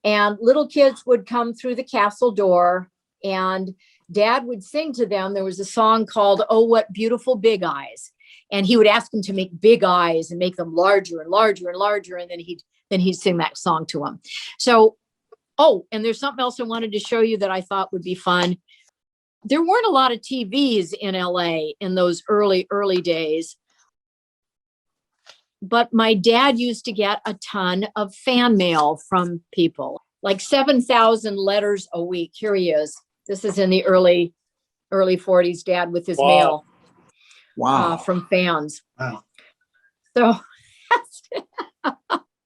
And little kids would come through the castle door and Dad would sing to them. There was a song called "Oh, What Beautiful Big Eyes." And he would ask them to make big eyes and make them larger and larger and larger. And then he'd sing that song to them. So, and there's something else I wanted to show you that I thought would be fun. There weren't a lot of TVs in LA in those early days. But my dad used to get a ton of fan mail from people, like 7,000 letters a week. Here he is. This is in the early 40s, Dad with his mail. Wow. From fans. Wow. So.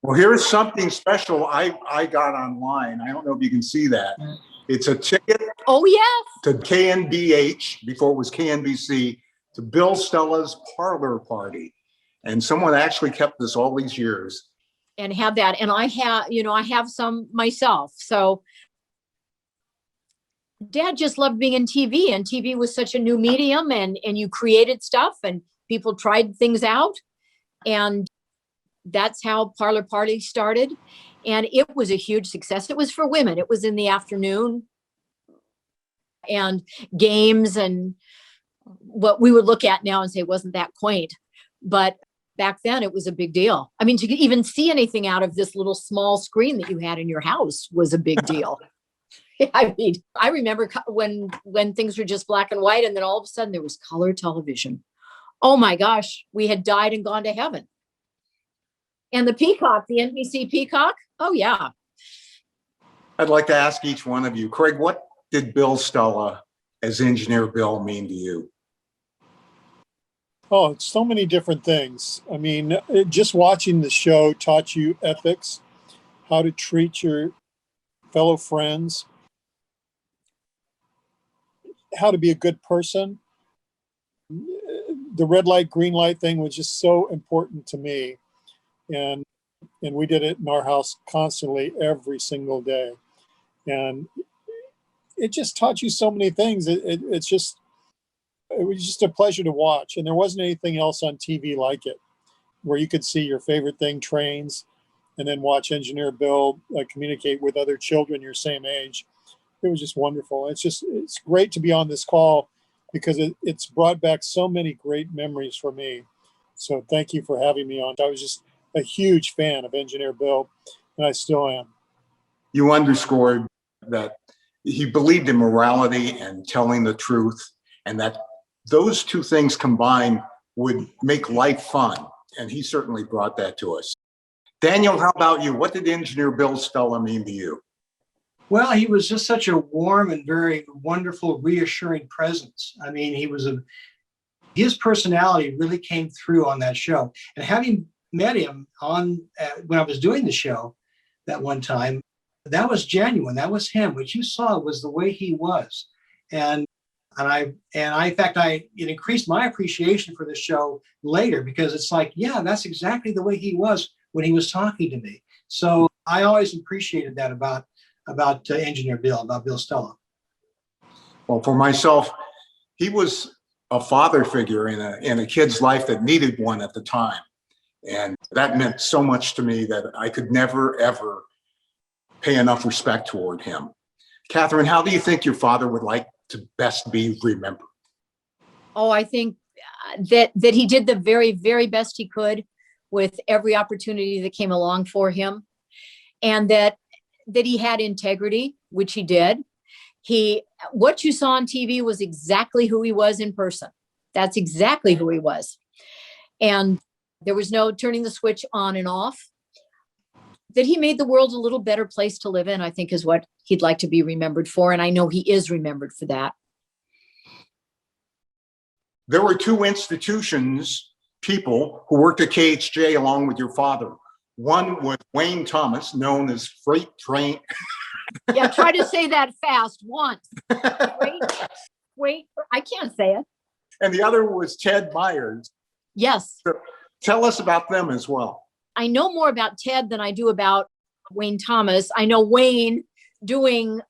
Well, here's something special I got online. I don't know if you can see that. It's a ticket. Oh, yes. To KNBH, before it was KNBC, to Bill Stella's Parlor Party. And someone actually kept this all these years. And had that. And I have some myself. So Dad just loved being in TV, and TV was such a new medium, and you created stuff and people tried things out. And that's how Parlor Party started. And it was a huge success. It was for women. It was in the afternoon, and games and what we would look at now and say wasn't that quaint. But back then it was a big deal. I mean, to even see anything out of this little small screen that you had in your house was a big deal. I mean, I remember when things were just black and white, and then all of a sudden there was color television. Oh my gosh, we had died and gone to heaven. And the Peacock, the NBC Peacock, oh yeah. I'd like to ask each one of you, Craig, what did Bill Stella as Engineer Bill mean to you? Oh, it's so many different things. I mean, just watching the show taught you ethics, how to treat your fellow friends, how to be a good person. The red light, green light thing was just so important to me. And we did it in our house constantly every single day. And it just taught you so many things. It was just a pleasure to watch. And there wasn't anything else on TV like it, where you could see your favorite thing, trains, and then watch Engineer Bill communicate with other children your same age. It was just wonderful. It's great to be on this call because it's brought back so many great memories for me. So thank you for having me on. I was just a huge fan of Engineer Bill, and I still am. You underscored that he believed in morality and telling the truth, and that those two things combined would make life fun. And he certainly brought that to us. Daniel, how about you? What did Engineer Bill Stella mean to you? Well, he was just such a warm and very wonderful, reassuring presence. I mean, his personality really came through on that show. And having met him when I was doing the show that one time, that was genuine. That was him. What you saw was the way he was. And in fact, it increased my appreciation for the show later, because it's like, yeah, that's exactly the way he was when he was talking to me. So I always appreciated that about Engineer Bill, about Bill Stella. Well, for myself, he was a father figure in a kid's life that needed one at the time. And that meant so much to me that I could never, ever pay enough respect toward him. Catherine, how do you think your father would like to best be remembered? Oh, I think that he did the very, very best he could with every opportunity that came along for him, and that he had integrity, which he did. What you saw on TV was exactly who he was in person. That's exactly who he was. And there was no turning the switch on and off. That he made the world a little better place to live in, I think, is what he'd like to be remembered for. And I know he is remembered for that. There were two people who worked at KHJ along with your father. One was Wayne Thomas, known as Freight Train. Yeah, try to say that fast once. Wait, I can't say it. And the other was Ted Myers. Yes. So tell us about them as well. I know more about Ted than I do about Wayne Thomas. I know Wayne doing,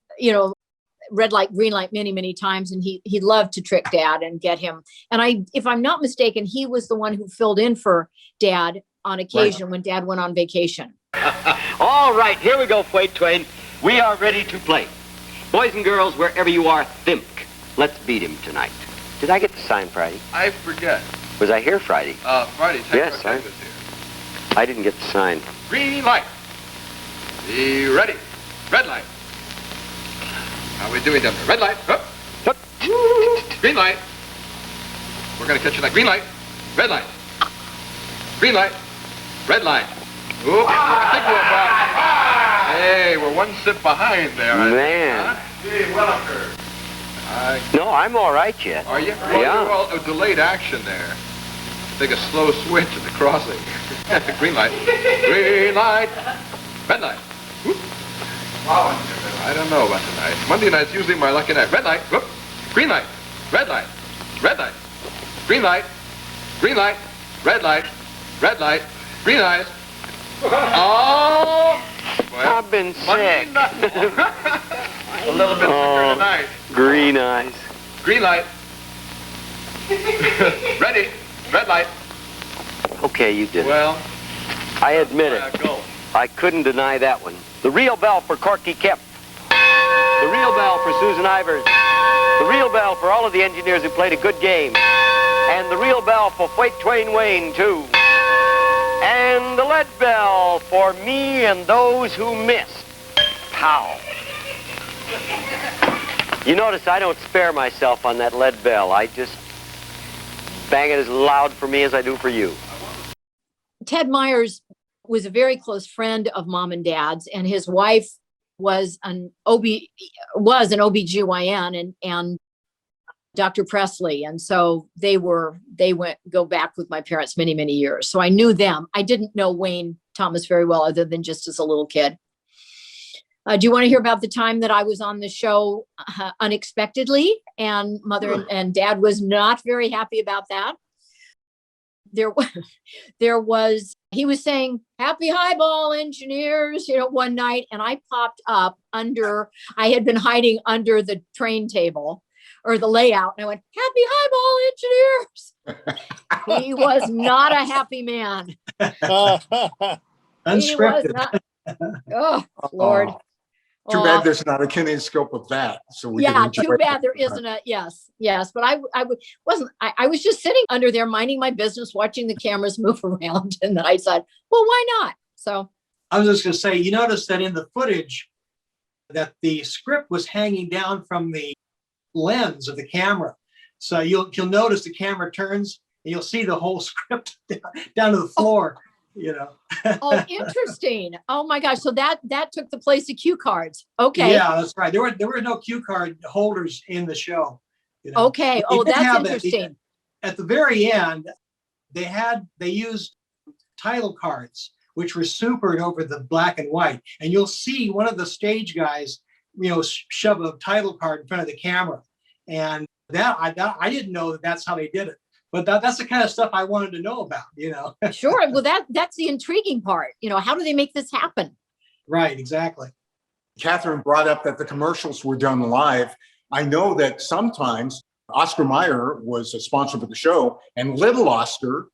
red light, green light many, many times. And he loved to trick Dad and get him. And if I'm not mistaken, he was the one who filled in for Dad on occasion when Dad went on vacation. All right, here we go, Freight Train. We are ready to play. Boys and girls, wherever you are, think. Let's beat him tonight. Did I get the sign Friday? I forget. Was I here Friday? Friday. Yes, I was here. I didn't get the sign. Green light. Be ready. Red light. How are we doing down there? Red light. Up. Up. Green light. We're going to catch you like green light. Red light. Green light. Red light. Oop. Hey, we're one step behind there. Man. Hey, well occurred. No, I'm all right yet. Are you? Well, yeah. Well, a delayed action there. Take a slow switch at the crossing. Green light. Green light. Red light. Whoop. I don't know about tonight. Monday night's usually my lucky night. Red light. Whoop. Green light. Red light. Red light. Green light. Green light. Red light. Red light. Green eyes. Oh! Well, I've been sick. A little bit sicker tonight. Green eyes. Green light. Ready. Red light. Okay, you did. Well, I admit it. Go. I couldn't deny that one. The real bell for Corky Kemp. The real bell for Susan Ivers. The real bell for all of the engineers who played a good game. And the real bell for Freight Train Wayne, too. And the lead bell for me and those who missed. Pow. You notice I don't spare myself on that lead bell. I just bang it as loud for me as I do for you. Ted Myers was a very close friend of Mom and Dad's, and his wife was an OBGYN and Dr. Presley. And so they go back with my parents many, many years. So I knew them. I didn't know Wayne Thomas very well, other than just as a little kid. Do you want to hear about the time that I was on the show unexpectedly, and Mother and Dad was not very happy about that? He was saying, "Happy highball, engineers," one night, and I popped up I had been hiding under the train table or the layout, and I went, "Happy highball, engineers." He was not a happy man. Unscripted. Oh, Lord. Too bad there's not a kinescope of that. So we can enjoy too bad it. there isn't a, yes. But I was just sitting under there minding my business, watching the cameras move around. And then I said, well, why not? So I was just going to say, you notice that in the footage that the script was hanging down from the lens of the camera. So you'll notice the camera turns and you'll see the whole script down to the floor. Oh, interesting. Oh my gosh. So that took the place of cue cards. Okay. Yeah, that's right. There were no cue card holders in the show. Okay. They Oh, did that's have interesting. At the very end, they used title cards, which were supered over the black and white. And you'll see one of the stage guys, shove a title card in front of the camera. And I didn't know that that's how they did it. But that's the kind of stuff I wanted to know about, Sure. Well, that's the intriguing part. How do they make this happen? Right, exactly. Catherine brought up that the commercials were done live. I know that sometimes Oscar Mayer was a sponsor for the show, and Little Oscar,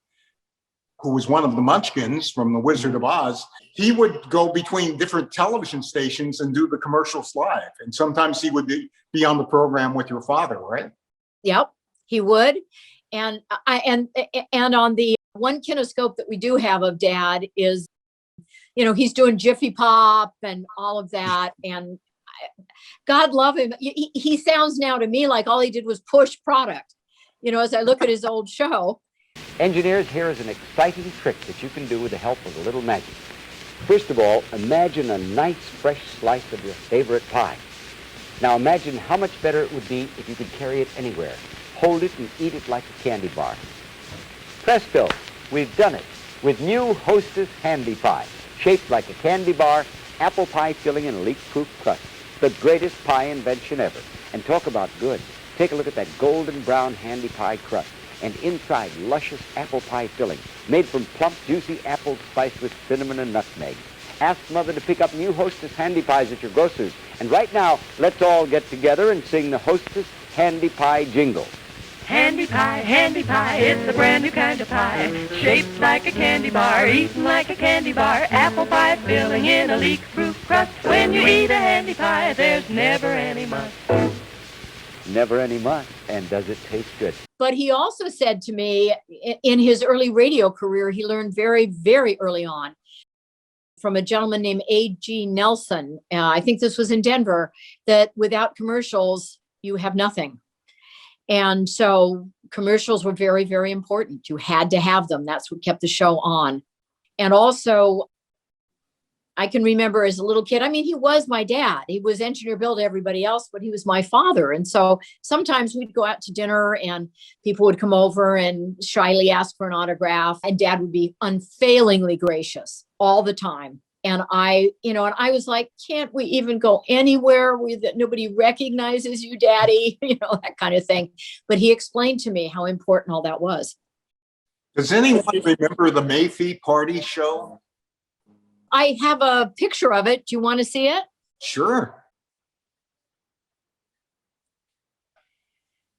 who was one of the Munchkins from The Wizard of Oz, he would go between different television stations and do the commercials live. And sometimes he would be on the program with your father, right? Yep, he would. And on the one kinescope that we do have of Dad is, he's doing Jiffy Pop and all of that. And God love him. He sounds now to me like all he did was push product, as I look at his old show. Engineers, here is an exciting trick that you can do with the help of a little magic. First of all, imagine a nice fresh slice of your favorite pie. Now imagine how much better it would be if you could carry it anywhere. Hold it and eat it like a candy bar. Presto, we've done it with new Hostess Handy Pie, shaped like a candy bar, apple pie filling and leak-proof crust. The greatest pie invention ever. And talk about good. Take a look at that golden brown handy pie crust. And inside, luscious apple pie filling, made from plump, juicy apples spiced with cinnamon and nutmeg. Ask Mother to pick up new Hostess Handy Pies at your grocer's. And right now, let's all get together and sing the Hostess Handy Pie jingle. Handy pie, it's a brand new kind of pie. Shaped like a candy bar, eaten like a candy bar. Apple pie filling in a leak-proof crust. When you eat a handy pie, there's never any must. Never any must. And does it taste good? But he also said to me in his early radio career, he learned very, very early on from a gentleman named A.G. Nelson. I think this was in Denver, that without commercials, you have nothing. And so commercials were very, very important. You had to have them. That's what kept the show on. And also, I can remember as a little kid, he was my dad. He was Engineer Bill to everybody else, but he was my father. And so sometimes we'd go out to dinner and people would come over and shyly ask for an autograph. And Dad would be unfailingly gracious all the time. And I was like, can't we even go anywhere that nobody recognizes you, Daddy? That kind of thing. But he explained to me how important all that was. Does anyone remember the Mayfie Party show? I have a picture of it. Do you want to see it? Sure.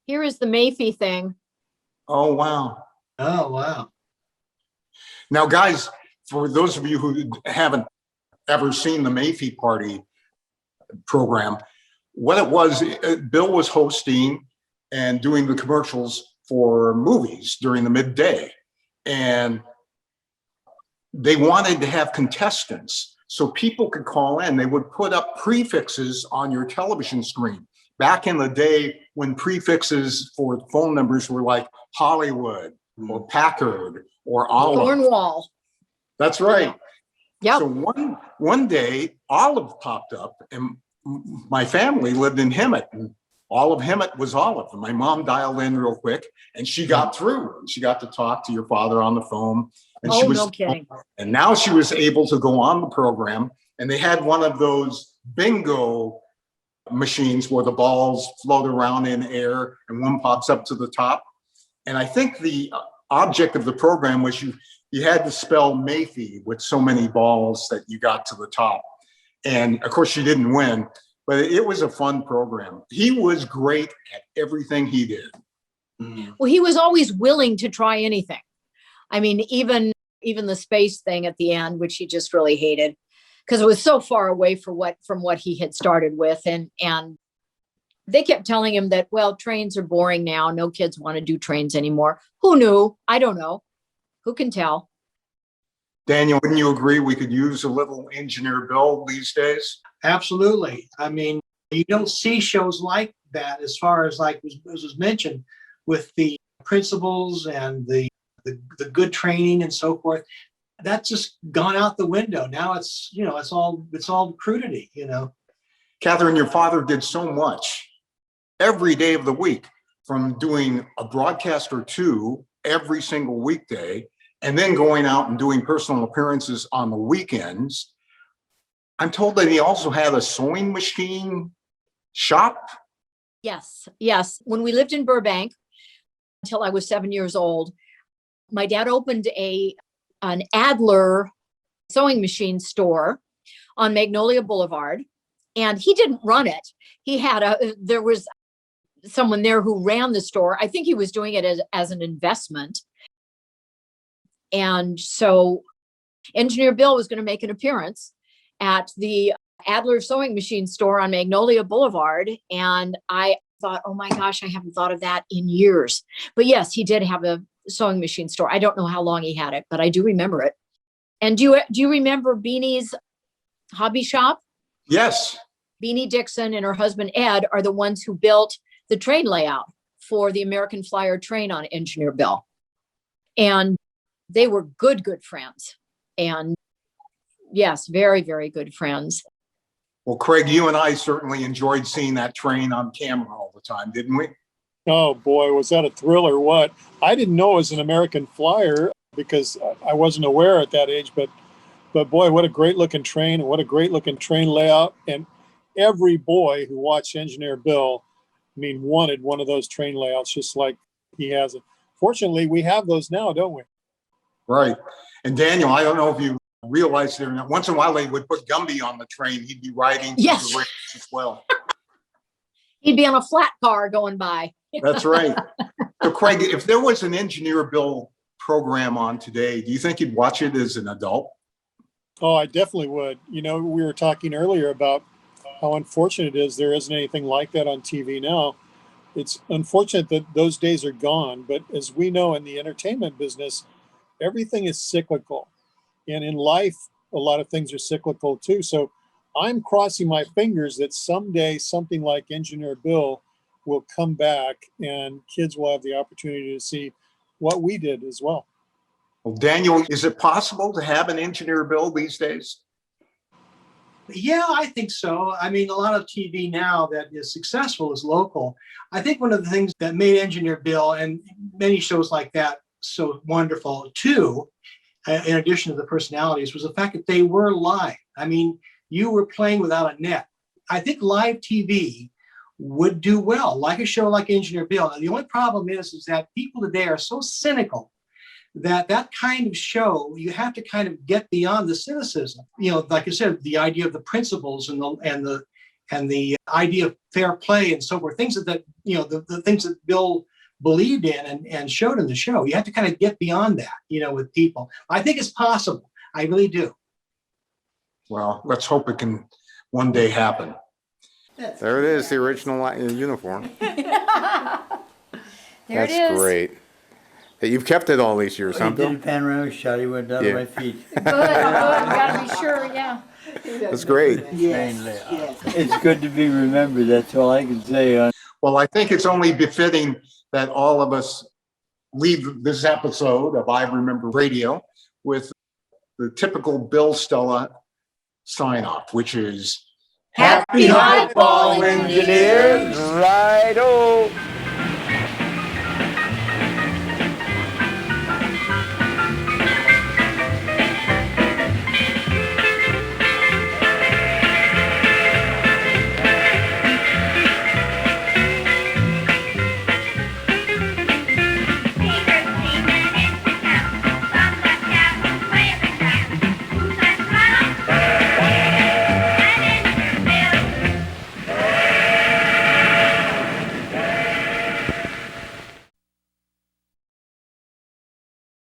Here is the Mayfie thing. Oh, wow. Oh, wow. Now, guys, for those of you who haven't ever seen the Mayfie Party program, what it was, Bill was hosting and doing the commercials for movies during the midday. And they wanted to have contestants so people could call in. They would put up prefixes on your television screen. Back in the day when prefixes for phone numbers were like Hollywood or Packard or Olive. Cornwall. That's right. Yeah. So one day, Olive popped up, and my family lived in Hemet, and all of Hemet was Olive. And my mom dialed in real quick, and she got through. And she got to talk to your father on the phone. And she was, no kidding. And now she was able to go on the program, and they had one of those bingo machines where the balls float around in air, and one pops up to the top. And I think the object of the program was you had to spell Mayfie with so many balls that you got to the top. And of course, she didn't win, but it was a fun program. He was great at everything he did. Well, he was always willing to try anything. Even the space thing at the end, which he just really hated because it was so far away from what he had started with. And they kept telling him that, well, trains are boring now. No kids want to do trains anymore. Who knew? I don't know. Who can tell? Daniel, wouldn't you agree we could use a little Engineer Bill these days? Absolutely. You don't see shows like that as far as like was mentioned with the principles and the good training and so forth. that's just gone out the window. Now it's all crudity. Catherine, your father did so much every day of the week, from doing a broadcast or two every single weekday, and then going out and doing personal appearances on the weekends. I'm told that he also had a sewing machine shop. Yes, yes. When we lived in Burbank until I was 7 years old, my dad opened an Adler sewing machine store on Magnolia Boulevard, and he didn't run it. There was someone there who ran the store. I think he was doing it as an investment. And so Engineer Bill was going to make an appearance at the Adler sewing machine store on Magnolia Boulevard. And I thought, oh my gosh, I haven't thought of that in years. But yes, he did have a sewing machine store. I don't know how long he had it, but I do remember it. And do you remember Beanie's hobby shop? Yes. Beanie Dixon and her husband Ed are the ones who built the train layout for the American Flyer train on Engineer Bill. And they were good friends. And yes, very, very good friends. Well, Craig, you and I certainly enjoyed seeing that train on camera all the time, didn't we? Oh boy, was that a thrill or what? I didn't know it was an American Flyer because I wasn't aware at that age, but boy, what a great looking train and what a great looking train layout. And every boy who watched Engineer Bill, wanted one of those train layouts just like he has it. Fortunately, we have those now, don't we? Right. And Daniel, I don't know if you realize that once in a while they would put Gumby on the train. He'd be riding through Yes. the rails as well. He'd be on a flat car going by. That's right. So Craig, if there was an Engineer Bill program on today, do you think you'd watch it as an adult? Oh, I definitely would. We were talking earlier about how unfortunate it is there isn't anything like that on TV now. It's unfortunate that those days are gone, but as we know in the entertainment business, everything is cyclical. And in life, a lot of things are cyclical too. So I'm crossing my fingers that someday something like Engineer Bill will come back and kids will have the opportunity to see what we did as well. Well, Daniel, is it possible to have an Engineer Bill these days? Yeah, I think so. A lot of TV now that is successful is local. I think one of the things that made Engineer Bill and many shows like that so wonderful too, in addition to the personalities, was the fact that they were live. You were playing without a net. I think live TV would do well, like a show like Engineer Bill. Now, the only problem is that people today are so cynical that kind of show, you have to kind of get beyond the cynicism. Like I said, the idea of the principles and the idea of fair play and so forth, things that the things that Bill believed in and showed in the show. You have to kind of get beyond that, with people. I think it's possible. I really do. Well, let's hope it can one day happen. There it is, the original uniform. There That's it is. great. Hey, you've kept it all these years, huh, He did Bill? a panoramic shot. He went down to my feet. Good. You gotta be sure. Yeah. That's great. Yes. It's good to be remembered. That's all I can say. Well, I think it's only befitting that all of us leave this episode of I Remember Radio with the typical Bill Stella sign-off, which is Happy High Ball Engineers! Right-o!